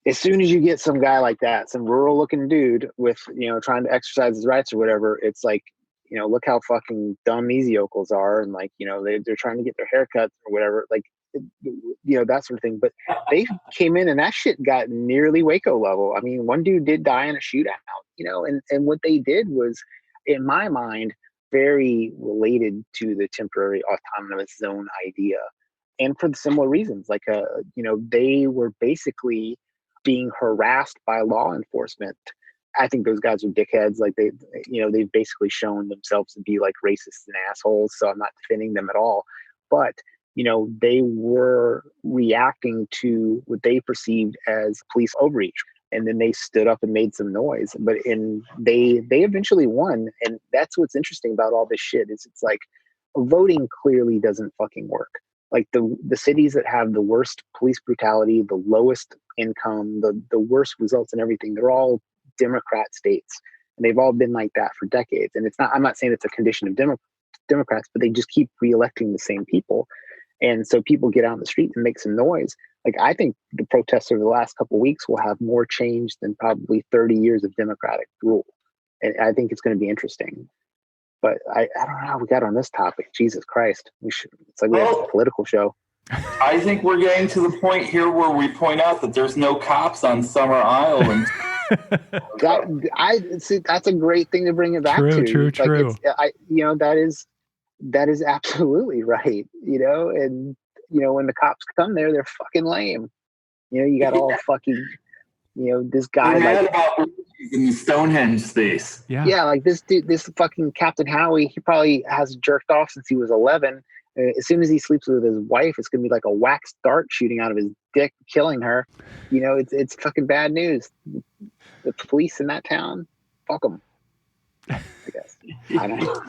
as soon as you get some guy like that, some rural looking dude with, trying to exercise his rights or whatever, it's like, look how fucking dumb these yokels are. And like, they're trying to get their haircuts or whatever. Like, that sort of thing. But they came in and that shit got nearly Waco level. I mean, one dude did die in a shootout, and what they did was, in my mind, very related to the temporary autonomous zone idea. And for the similar reasons, like, they were basically being harassed by law enforcement. I think those guys are dickheads. Like they've basically shown themselves to be like racists and assholes. So I'm not defending them at all. But they were reacting to what they perceived as police overreach. And then they stood up and made some noise. But they eventually won. And that's what's interesting about all this shit is it's like voting clearly doesn't fucking work. Like the cities that have the worst police brutality, the lowest income, the worst results and everything, they're all Democrat states. And they've all been like that for decades. And I'm not saying it's a condition of Democrats, but they just keep reelecting the same people. And so people get out in the street and make some noise. Like, I think the protests over the last couple of weeks will have more change than probably 30 years of Democratic rule. And I think it's going to be interesting. But I don't know how we got on this topic. Jesus Christ. It's like we have a political show.
I think we're getting to the point here where we point out that there's no cops on Summer Island.
That's a great thing to bring it back to.
True.
That is absolutely right. And when the cops come there, they're fucking lame. You got all fucking, this guy
like about in the Stonehenge space.
Yeah, like this dude, this fucking Captain Howie, he probably has jerked off since he was 11. As soon as he sleeps with his wife, it's gonna be like a wax dart shooting out of his dick, killing her. It's fucking bad news. The police in that town, fuck them. I guess. I don't know.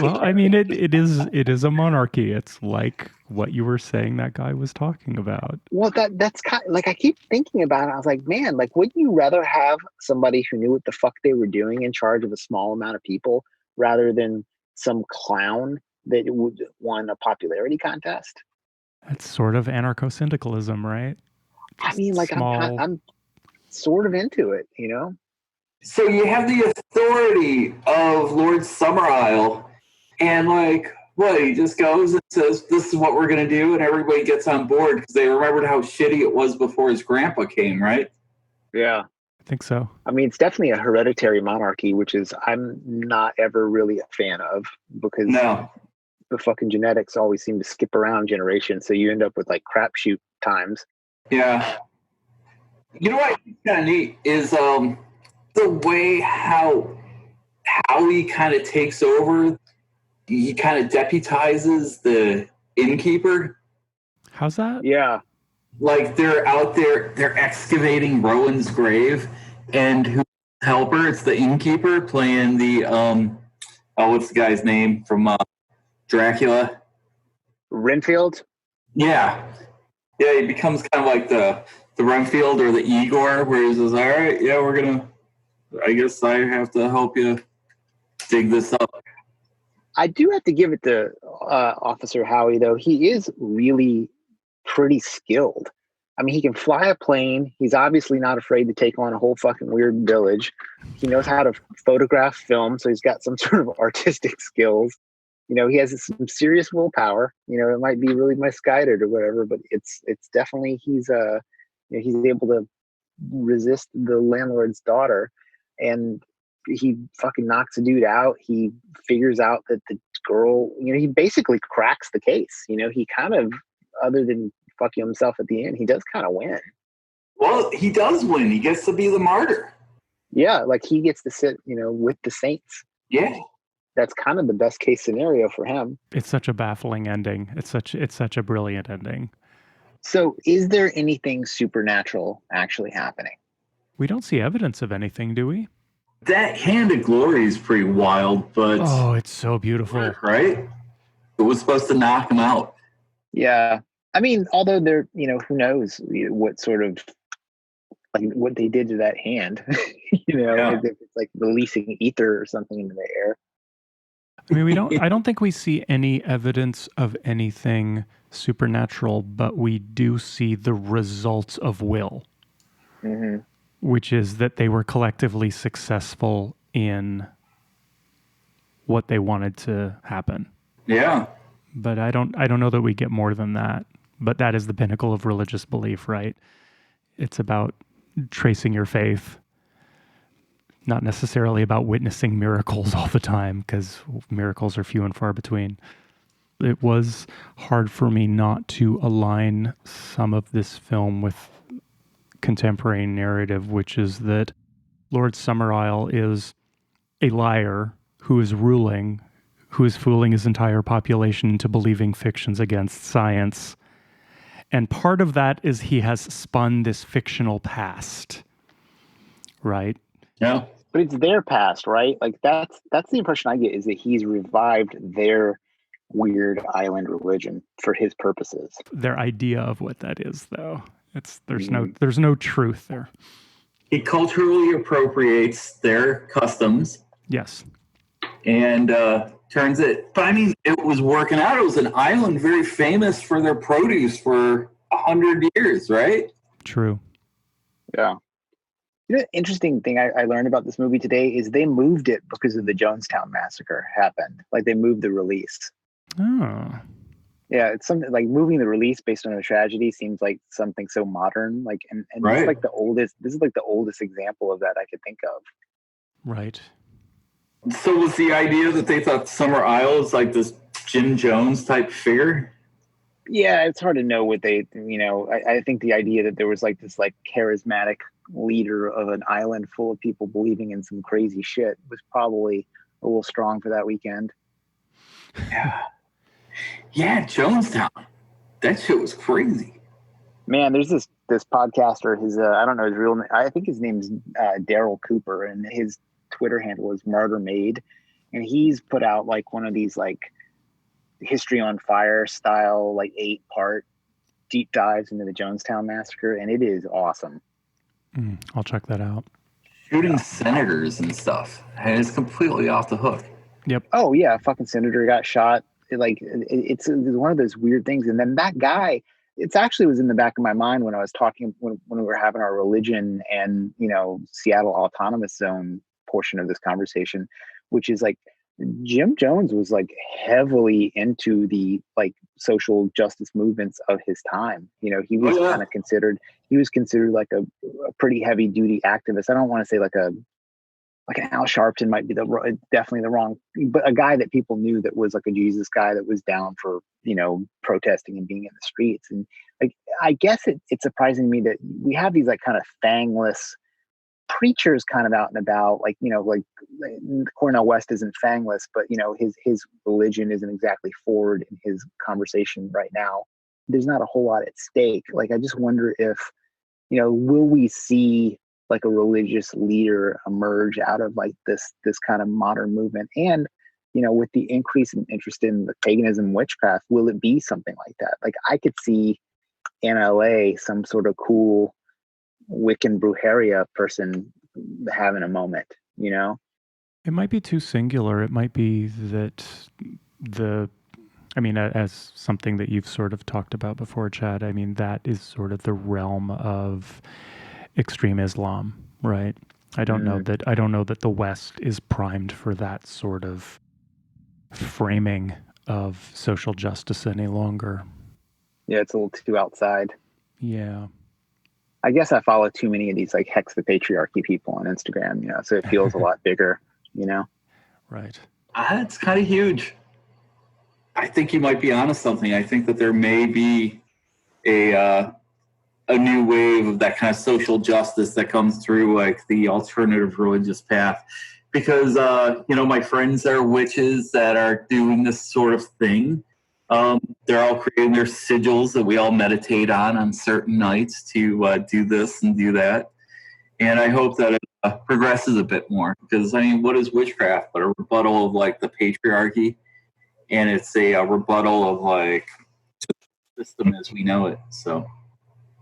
Well, I mean, it is a monarchy. It's like what you were saying that guy was talking about.
Well, that's kind of, like, I keep thinking about it. I was like, man, like, wouldn't you rather have somebody who knew what the fuck they were doing in charge of a small amount of people rather than some clown that would won a popularity contest?
That's sort of anarcho-syndicalism, right?
I mean, like, I'm sort of into it,
So you have the authority of Lord Summerisle, and he just goes and says, this is what we're going to do, and everybody gets on board because they remembered how shitty it was before his grandpa came, right?
Yeah.
I think so.
I mean, it's definitely a hereditary monarchy, which is I'm not ever really a fan of, because the fucking genetics always seem to skip around generations, so you end up with like crapshoot times.
Yeah. You know what I think kind of neat is the way how he kind of takes over. He kind of deputizes the innkeeper.
How's that?
Yeah.
Like they're out there, they're excavating Rowan's grave, and who's the helper? It's the innkeeper playing the what's the guy's name from Dracula?
Renfield?
Yeah. Yeah, he becomes kind of like the Renfield or the Igor, where he says, all right, yeah, I guess I have to help you dig this up.
I do have to give it to Officer Howie, though. He is really pretty skilled. I mean, he can fly a plane. He's obviously not afraid to take on a whole fucking weird village. He knows how to photograph film, so he's got some sort of artistic skills. He has some serious willpower. It might be really misguided or whatever, but it's definitely he's able to resist the landlord's daughter, and he fucking knocks a dude out. He figures out that the girl, he basically cracks the case. He kind of, other than fucking himself at the end, he does kind of win.
Well, he does win. He gets to be the martyr.
Yeah, like he gets to sit, with the saints.
Yeah.
That's kind of the best case scenario for him.
It's such a baffling ending. It's such a brilliant ending.
So is there anything supernatural actually happening?
We don't see evidence of anything, do we?
That hand of glory is pretty wild, but...
Oh, it's so beautiful.
Right? It was supposed to knock him out.
Yeah. I mean, although they're, who knows what sort of, like, what they did to that hand, if it's like releasing ether or something into the air.
I mean, I don't think we see any evidence of anything supernatural, but we do see the results of will.
Mm-hmm.
Which is that they were collectively successful in what they wanted to happen.
Yeah.
But I don't know that we get more than that. But that is the pinnacle of religious belief, right? It's about tracing your faith, not necessarily about witnessing miracles all the time, because miracles are few and far between. It was hard for me not to align some of this film with contemporary narrative, which is that Lord Summerisle is a liar who is fooling his entire population into believing fictions against science. And part of that is he has spun this fictional past, right?
Yeah.
But it's their past, right? Like that's the impression I get, is that he's revived their weird island religion for his purposes.
Their idea of what that is, though. There's no truth there.
He culturally appropriates their customs.
Yes.
And turns it. But I mean, it was working out. It was an island very famous for their produce for 100 years, right?
True.
Yeah. You know, interesting thing I learned about this movie today is they moved it because of the Jonestown massacre happened. Like they moved the release.
Oh.
Yeah, it's something like moving the release based on a tragedy seems like something so modern. Like, and
Right.
this is like the oldest. This is like the oldest example of that I could think of.
Right.
So was the idea that they thought Summer Isle is like this Jim Jones type figure?
Yeah, it's hard to know what they. You know, I think the idea that there was like this like charismatic leader of an island full of people believing in some crazy shit was probably a little strong for that weekend.
Yeah, Jonestown. That shit was crazy.
Man, there's this podcaster. His I don't know his real name. I think his name's Daryl Cooper, and his Twitter handle is Martyr Made, and he's put out like one of these like History on Fire style like 8-part deep dives into the Jonestown massacre, and it is awesome.
I'll check that out.
Shooting senators and stuff. And it's completely off the hook.
Yep.
Oh yeah, a fucking senator got shot. It's one of those weird things. And then that guy, it actually was in the back of my mind when I was talking when we were having our religion and Seattle Autonomous Zone portion of this conversation, which is like Jim Jones was like heavily into the like social justice movements of his time. He was kind of considered like a pretty heavy duty activist. I don't want to say like an Al Sharpton might be definitely the wrong, but a guy that people knew that was like a Jesus guy that was down for, protesting and being in the streets. And like, I guess it's surprising me that we have these like kind of fangless preachers kind of out and about, like Cornel West isn't fangless, but his religion isn't exactly forward in his conversation right now. There's not a whole lot at stake. Like, I just wonder if, will we see like a religious leader emerge out of like this kind of modern movement? And, with the increase in interest in the paganism and witchcraft, will it be something like that? Like, I could see in LA some sort of cool Wiccan brujeria person having a moment,
It might be too singular. It might be that as something that you've sort of talked about before, Chad, I mean, that is sort of the realm of extreme Islam, right? I don't know that the West is primed for that sort of framing of social justice any longer.
Yeah, it's a little too outside.
Yeah.
I guess I follow too many of these like Hex the Patriarchy people on Instagram, so it feels a lot bigger,
Right.
It's kind of huge. I think you might be onto something. I think that there may be a new wave of that kind of social justice that comes through like the alternative religious path. Because, my friends are witches that are doing this sort of thing. They're all creating their sigils that we all meditate on certain nights to do this and do that. And I hope that it progresses a bit more. Because, what is witchcraft but a rebuttal of like the patriarchy? And it's a rebuttal of like the system as we know it. So,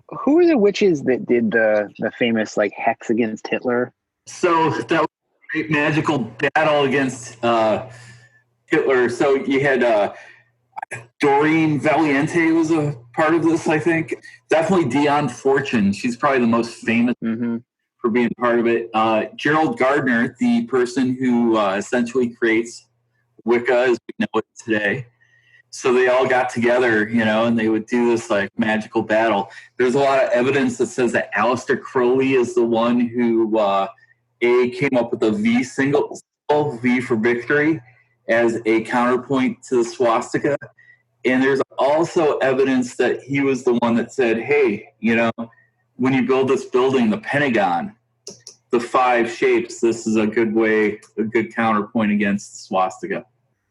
who are the witches that did the famous like hex against Hitler?
So that was a great magical battle against Hitler. So you had Doreen Valiente was a part of this, I think. Definitely Dion Fortune. She's probably the most famous for being part of it. Gerald Gardner, the person who essentially creates Wicca as we know it today. So they all got together, and they would do this like magical battle. There's a lot of evidence that says that Aleister Crowley is the one who came up with a V symbol, V for victory, as a counterpoint to the swastika. And there's also evidence that he was the one that said, hey, when you build this building, the Pentagon, the 5 shapes, this is a good counterpoint against the swastika.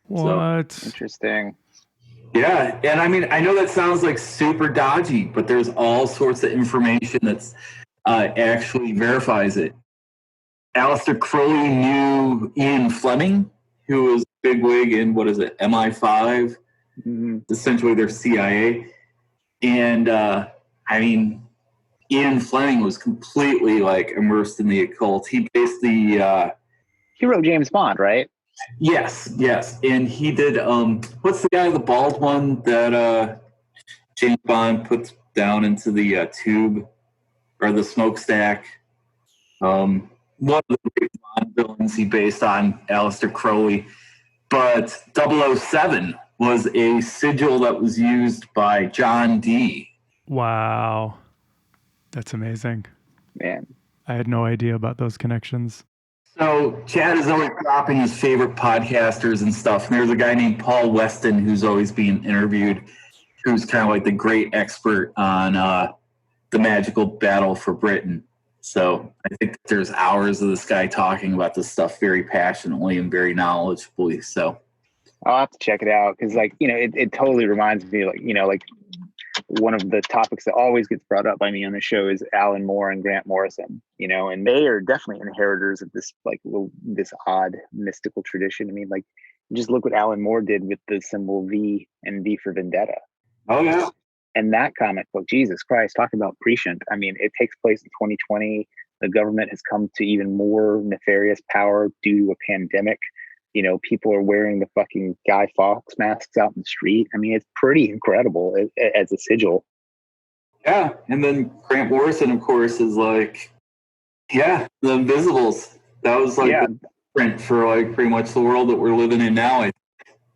What?
So, interesting.
Yeah, and I know that sounds like super dodgy, but there's all sorts of information that's actually verifies it. Aleister Crowley knew Ian Fleming, who was bigwig in, MI5, essentially their CIA. And, Ian Fleming was completely, like, immersed in the occult. He basically...
he wrote James Bond, right?
Yes, yes. And he did, what's the guy, the bald one that James Bond puts down into the tube or the smokestack? One of the great Bond villains he based on Aleister Crowley. But 007 was a sigil that was used by John Dee.
Wow. That's amazing.
Man.
I had no idea about those connections.
So Chad is always dropping his favorite podcasters and stuff. And there's a guy named Paul Weston who's always being interviewed, who's kind of like the great expert on the magical battle for Britain. So I think there's hours of this guy talking about this stuff very passionately and very knowledgeably. So
I'll have to check it out because, like, you know, it totally reminds me, like, you know, like one of the topics that always gets brought up by me on the show is Alan Moore and Grant Morrison, you know, and they are definitely inheritors of this, like, this odd mystical tradition. I mean, like, just look what Alan Moore did with the symbol V and V for Vendetta.
Oh, yeah.
And that comic book, Jesus Christ, talk about prescient. I mean, it takes place in 2020. The government has come to even more nefarious power due to a pandemic. You know, people are wearing the fucking Guy Fawkes masks out in the street. I mean, it's pretty incredible as a sigil.
Yeah. And then Grant Morrison, of course, is like, yeah, the Invisibles. That was like the print for like pretty much the world that we're living in now.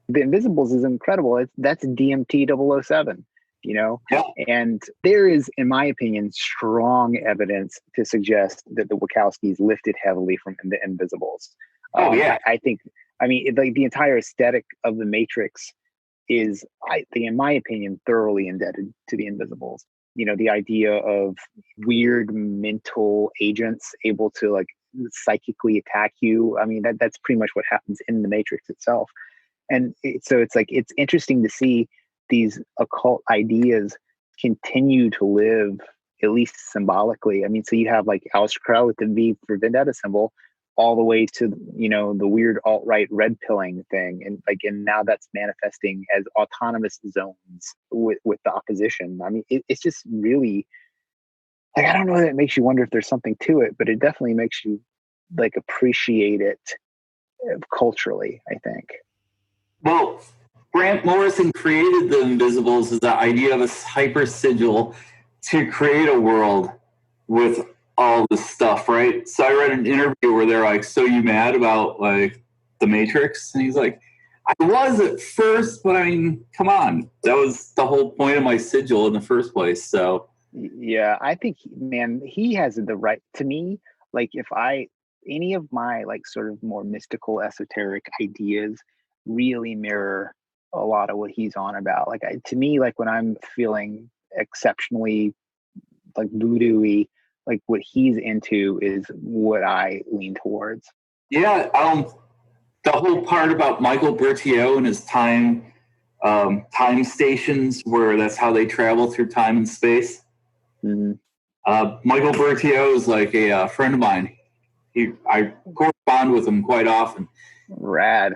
The Invisibles is incredible. That's DMT 007. You know, and there is, in my opinion, strong evidence to suggest that the Wachowskis lifted heavily from the Invisibles. I think, I mean, like the entire aesthetic of the Matrix is, I think, in my opinion, thoroughly indebted to the Invisibles. You know, the idea of weird mental agents able to like psychically attack you. I mean, that's pretty much what happens in the Matrix itself. And so it's like, it's interesting to see these occult ideas continue to live, at least symbolically. I mean, so you have like Aleister Crowley with the V for Vendetta symbol, all the way to, you know, the weird alt-right red pilling thing, and now that's manifesting as autonomous zones with the opposition. I mean, it's just really, like, I don't know that it makes you wonder if there's something to it, but it definitely makes you like appreciate it culturally, I think.
Well, Grant Morrison created the Invisibles as the idea of a hyper sigil to create a world with all this stuff, right? So I read an interview where they're like, "So you mad about like the Matrix?" And he's like, "I was at first, but I mean, come on, that was the whole point of my sigil in the first place." So
yeah, I think, man, he has the right. To me, like, if any of my like sort of more mystical, esoteric ideas really mirror a lot of what he's on about. Like, to me, like when I'm feeling exceptionally like voodoo-y, like what he's into is what I lean towards.
Yeah, the whole part about Michael Bertillot and his time stations, where that's how they travel through time and space.
Mm-hmm.
Michael Bertillot is like a friend of mine. I correspond with him quite often.
Rad.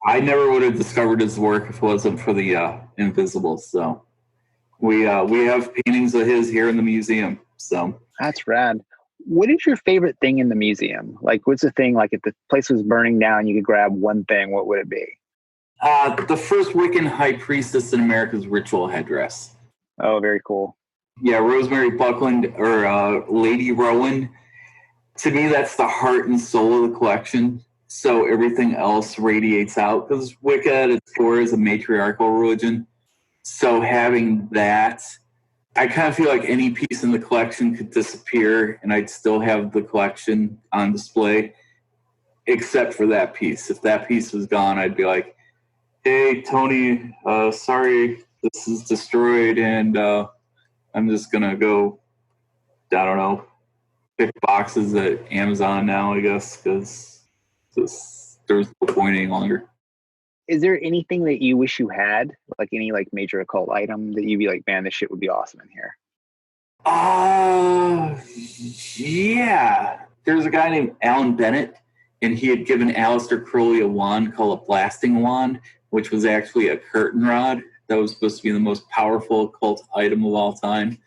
I never would have discovered his work if it wasn't for the Invisibles. So we have paintings of his here in the museum. So
that's rad. What is your favorite thing in the museum? Like, what's the thing, like if the place was burning down, you could grab one thing, what would it be?
The first Wiccan high priestess in America's ritual headdress.
Oh, very cool.
Yeah, Rosemary Buckland, or Lady Rowan. To me, that's the heart and soul of the collection. So everything else radiates out, because Wicca at its core is a matriarchal religion. So having that, I kind of feel like any piece in the collection could disappear and I'd still have the collection on display, except for that piece. If that piece was gone, I'd be like, "Hey, Tony, sorry, this is destroyed, and I'm just going to go, I don't know, pick boxes at Amazon now, I guess, because there's no point any longer."
Is there anything that you wish you had, like any like major occult item that you'd be like, "Man, this shit would be awesome in here"?
Yeah. There's a guy named Alan Bennett, and he had given Aleister Crowley a wand called a blasting wand, which was actually a curtain rod that was supposed to be the most powerful occult item of all time.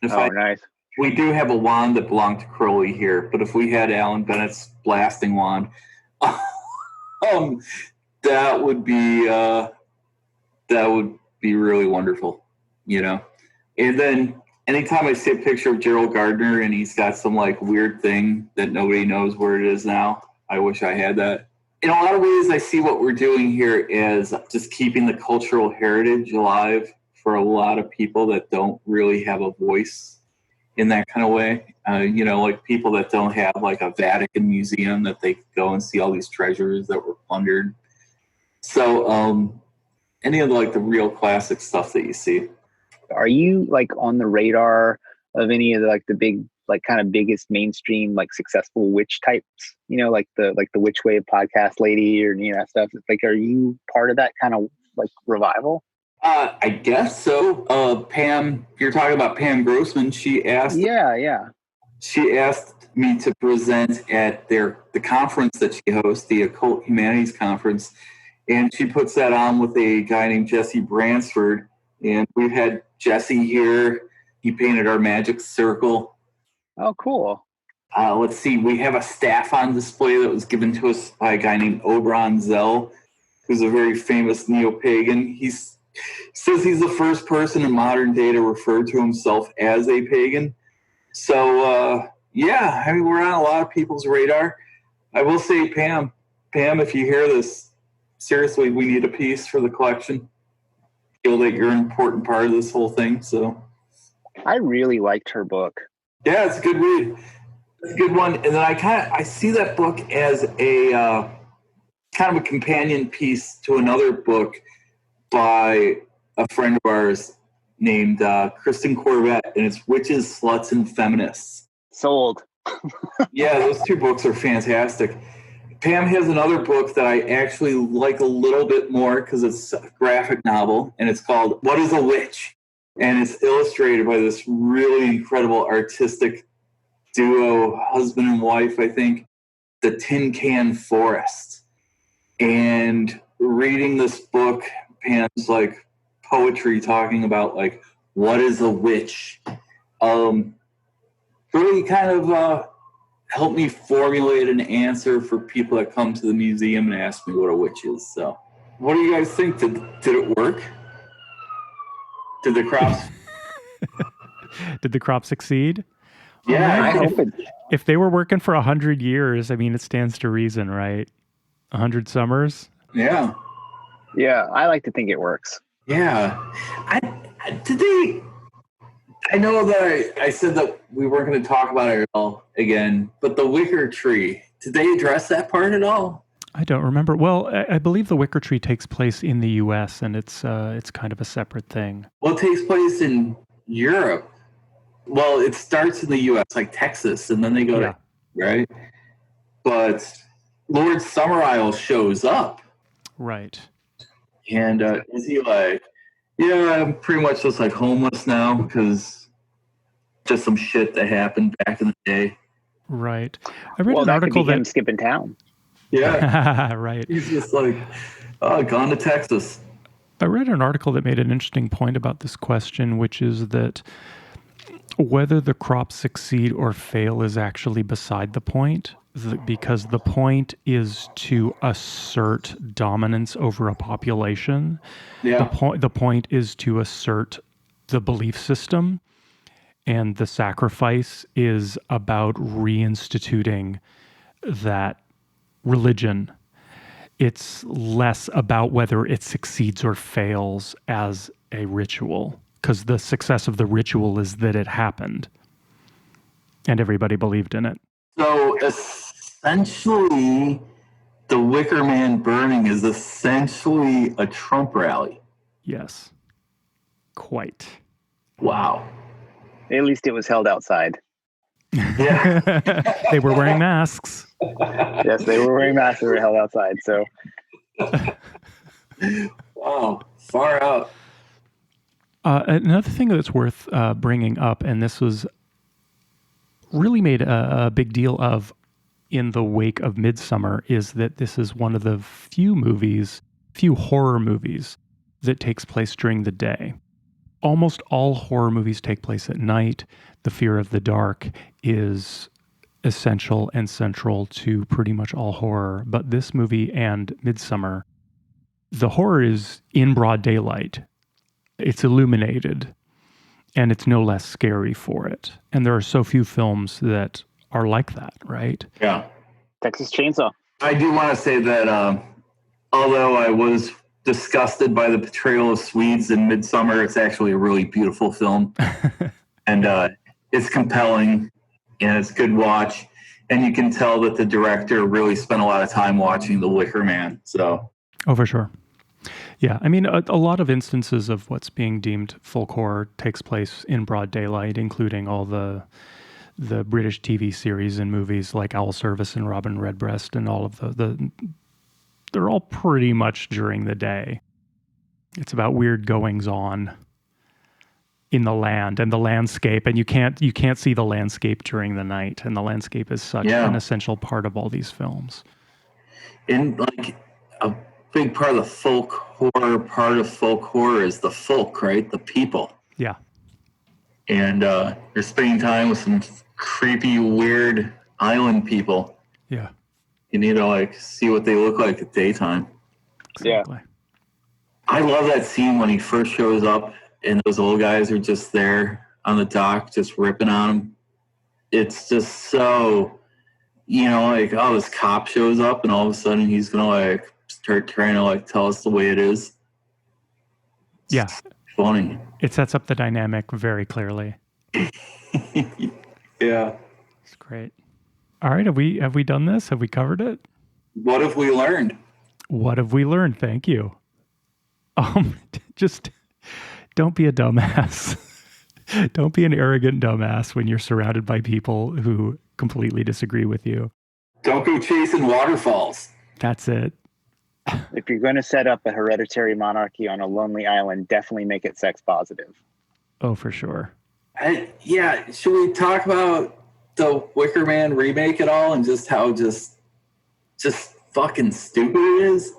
Nice.
We do have a wand that belonged to Crowley here, but if we had Alan Bennett's blasting wand, um, that would be really wonderful, you know. And then anytime I see a picture of Gerald Gardner and he's got some like weird thing that nobody knows where it is now, I wish I had that. In a lot of ways, I see what we're doing here as just keeping the cultural heritage alive for a lot of people that don't really have a voice in that kind of way. You know, like people that don't have like a Vatican museum that they go and see all these treasures that were plundered. So any of like the real classic stuff that you see.
Are you like on the radar of any of the, like the big, like kind of biggest mainstream, like successful witch types, you know, like the Witch Wave podcast lady or any of that stuff? Like, are you part of that kind of like revival?
I guess so. Pam, you're talking about Pam Grossman. She asked me to present at the conference that she hosts, the Occult Humanities Conference. And she puts that on with a guy named Jesse Bransford. And we've had Jesse here. He painted our magic circle.
Oh, cool.
Let's see. We have a staff on display that was given to us by a guy named Oberon Zell, who's a very famous neo-pagan. He says he's the first person in modern day to refer to himself as a pagan. So, yeah, I mean, we're on a lot of people's radar. I will say, Pam, if you hear this, seriously, we need a piece for the collection. Feel that you're an important part of this whole thing. So
I really liked her book.
Yeah, it's a good read. It's a good one. And then I see that book as a kind of a companion piece to another book by a friend of ours named Kristen Corvette, and it's Witches, Sluts, and Feminists.
Sold.
Yeah, those two books are fantastic. Pam has another book that I actually like a little bit more because it's a graphic novel, and it's called What is a Witch? And it's illustrated by this really incredible artistic duo, husband and wife, I think, the Tin Can Forest. And reading this book, Pam's like poetry talking about like, what is a witch? Really kind of helped me formulate an answer for people that come to the museum and ask me what a witch is. So what do you guys think? Did it work? Did the crops?
Did the crop succeed?
Yeah.
I hope it.
If they were working for 100 years, I mean, it stands to reason, right? 100 summers?
Yeah.
Yeah, I like to think it works.
Yeah. I know that I said that we weren't going to talk about it at all again, but the wicker tree, did they address that part at all?
I don't remember. Well, I believe the wicker tree takes place in the U.S. and it's kind of a separate thing.
Well, it takes place in Europe. Well, it starts in the U.S., like Texas, and then they go to, right? But Lord Summerisle shows up.
Right.
And is he like, yeah, I'm pretty much just like homeless now because just some shit that happened back in the day.
Right. I read an
that
article
could be him
that
skipping town.
Yeah.
Right.
He's just like, oh, gone to Texas.
I read an article that made an interesting point about this question, which is that whether the crops succeed or fail is actually beside the point, because the point is to assert dominance over a population.
Yeah.
The point is to assert the belief system, and the sacrifice is about reinstituting that religion. It's less about whether it succeeds or fails as a ritual, because the success of the ritual is that it happened and everybody believed in it.
So essentially, the Wicker Man burning is essentially a Trump rally.
Yes. Quite.
Wow.
At least it was held outside.
Yeah.
They were wearing masks.
Yes, they were wearing masks. They were held outside. So.
Wow. Far out.
Another thing that's worth bringing up, and this was really made a big deal of in the wake of Midsummer, is that this is one of the few horror movies that takes place during the day. Almost all horror movies take place at night. The fear of the dark is essential and central to pretty much all horror. But this movie and Midsommar, the horror is in broad daylight. It's illuminated, and it's no less scary for it. And there are so few films that are like that, right?
Yeah.
Texas Chainsaw.
I do want to say that although I was disgusted by the portrayal of Swedes in Midsommar, it's actually a really beautiful film. And it's compelling, and it's a good watch. And you can tell that the director really spent a lot of time watching The Wicker Man. So,
oh, for sure. Yeah, I mean, a lot of instances of what's being deemed folk horror takes place in broad daylight, including all the British TV series and movies like Owl Service and Robin Redbreast, and all of they're all pretty much during the day. It's about weird goings on in the land and the landscape, and you can't see the landscape during the night, and the landscape is such an essential part of all these films.
In like a big part of the folk horror is the folk, right? The people.
Yeah. And
you're spending time with some creepy, weird island people.
Yeah.
You need to like see what they look like at daytime.
Exactly.
Yeah. I love that scene when he first shows up and those old guys are just there on the dock, just ripping on him. It's just so, like, oh, this cop shows up and all of a sudden he's going to like start trying to like tell us the way it is.
Yeah.
It's funny.
It sets up the dynamic very clearly.
Yeah.
It's great. All right. Have we done this? Have we covered it?
What have we learned?
What have we learned? Thank you. Just don't be a dumbass. Don't be an arrogant dumbass when you're surrounded by people who completely disagree with you.
Don't go chasing waterfalls.
That's it.
If you're going to set up a hereditary monarchy on a lonely island, definitely make it sex positive.
Oh, for sure.
Should we talk about the Wicker Man remake at all and just how just fucking stupid it is?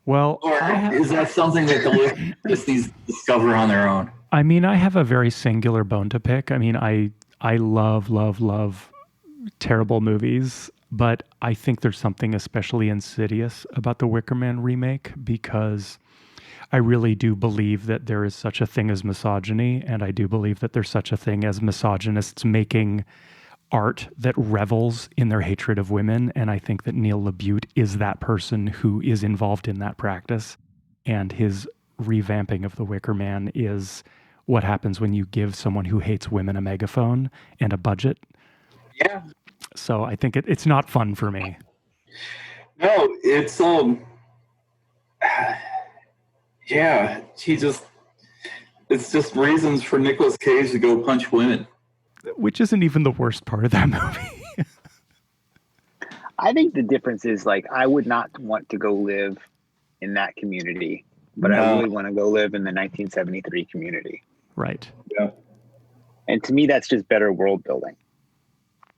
Well,
or is that something that the listener just needs to discover on their own?
I mean, I have a very singular bone to pick. I mean, I love terrible movies, but I think there's something especially insidious about the Wicker Man remake, because I really do believe that there is such a thing as misogyny, and I do believe that there's such a thing as misogynists making art that revels in their hatred of women, and I think that Neil LaBute is that person who is involved in that practice, and his revamping of the Wicker Man is what happens when you give someone who hates women a megaphone and a budget.
Yeah.
So I think it's not fun for me.
No, it's it's just reasons for Nicolas Cage to go punch women.
Which isn't even the worst part of that movie.
I think the difference is, like, I would not want to go live in that community, but I really want to go live in the 1973 community.
Right.
Yeah.
And to me, that's just better world building.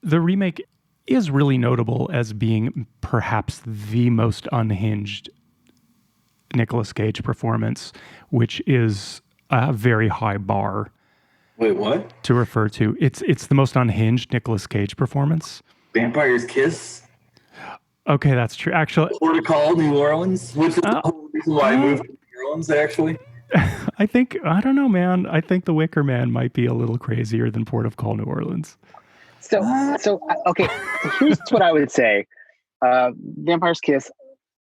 The remake is really notable as being perhaps the most unhinged Nicolas Cage performance, which is a very high bar.
Wait, what?
To refer to. It's the most unhinged Nicolas Cage performance.
Vampire's Kiss?
Okay, that's true. Actually,
Port of Call, New Orleans, which is the whole reason why I moved to New Orleans, actually.
I don't know, man. I think The Wicker Man might be a little crazier than Port of Call, New Orleans.
So okay, here's what I would say. Vampire's Kiss,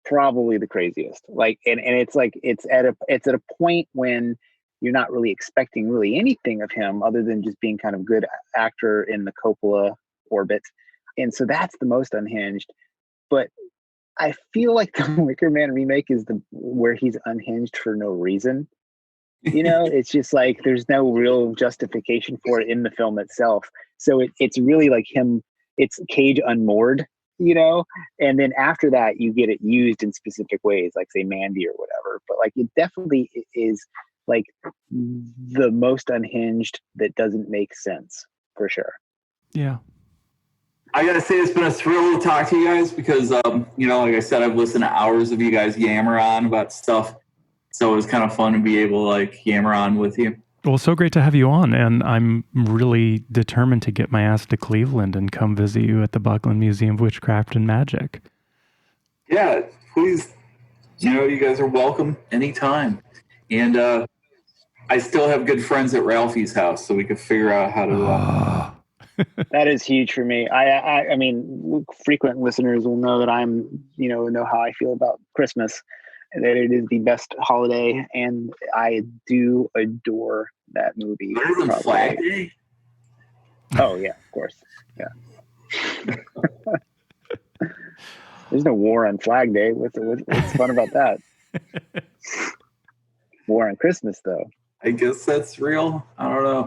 probably the craziest. Like, and it's like, it's at a point when you're not really expecting really anything of him other than just being kind of good actor in the Coppola orbit. And so that's the most unhinged. But I feel like the Wicker Man remake is where he's unhinged for no reason. It's just like there's no real justification for it in the film itself. So it's really like him, it's Cage unmoored, and then after that you get it used in specific ways, like say Mandy or whatever. But like it definitely is like the most unhinged that doesn't make sense for sure.
Yeah.
I gotta say, it's been a thrill to talk to you guys because, like I said, I've listened to hours of you guys yammer on about stuff. So it was kind of fun to be able to like yammer on with you.
Well, so great to have you on, and I'm really determined to get my ass to Cleveland and come visit you at the Buckland Museum of Witchcraft and Magick.
Yeah, please. You guys are welcome anytime. And I still have good friends at Ralphie's house, so we could figure out how to.
That is huge for me. I mean, frequent listeners will know that know how I feel about Christmas, and that it is the best holiday, and I do adore that movie.
Better than Flag Day?
Oh yeah, of course. Yeah. There's no war on Flag Day. What's fun about that? War on Christmas, though.
I guess that's real. I don't know.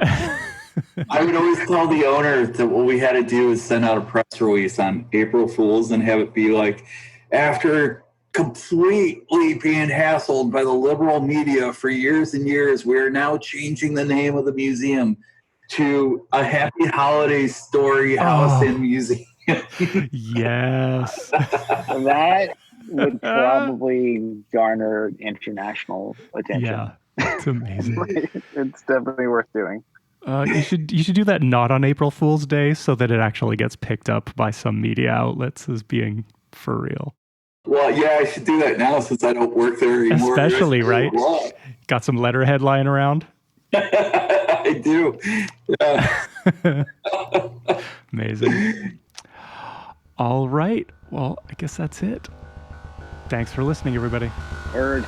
I would always tell the owner that what we had to do is send out a press release on April Fools and have it be like, after completely being hassled by the liberal media for years and years, we are now changing the name of the museum to a Happy Holiday Story House and Museum.
Yes.
That would probably garner international attention.
Yeah, it's amazing.
It's definitely worth doing.
You should do that not on April Fool's Day so that it actually gets picked up by some media outlets as being for real.
Well, yeah, I should do that now since I don't work there anymore.
Especially, right? Got some letterhead lying around?
I do. Yeah.
Amazing. All right. Well, I guess that's it. Thanks for listening, everybody.
Word.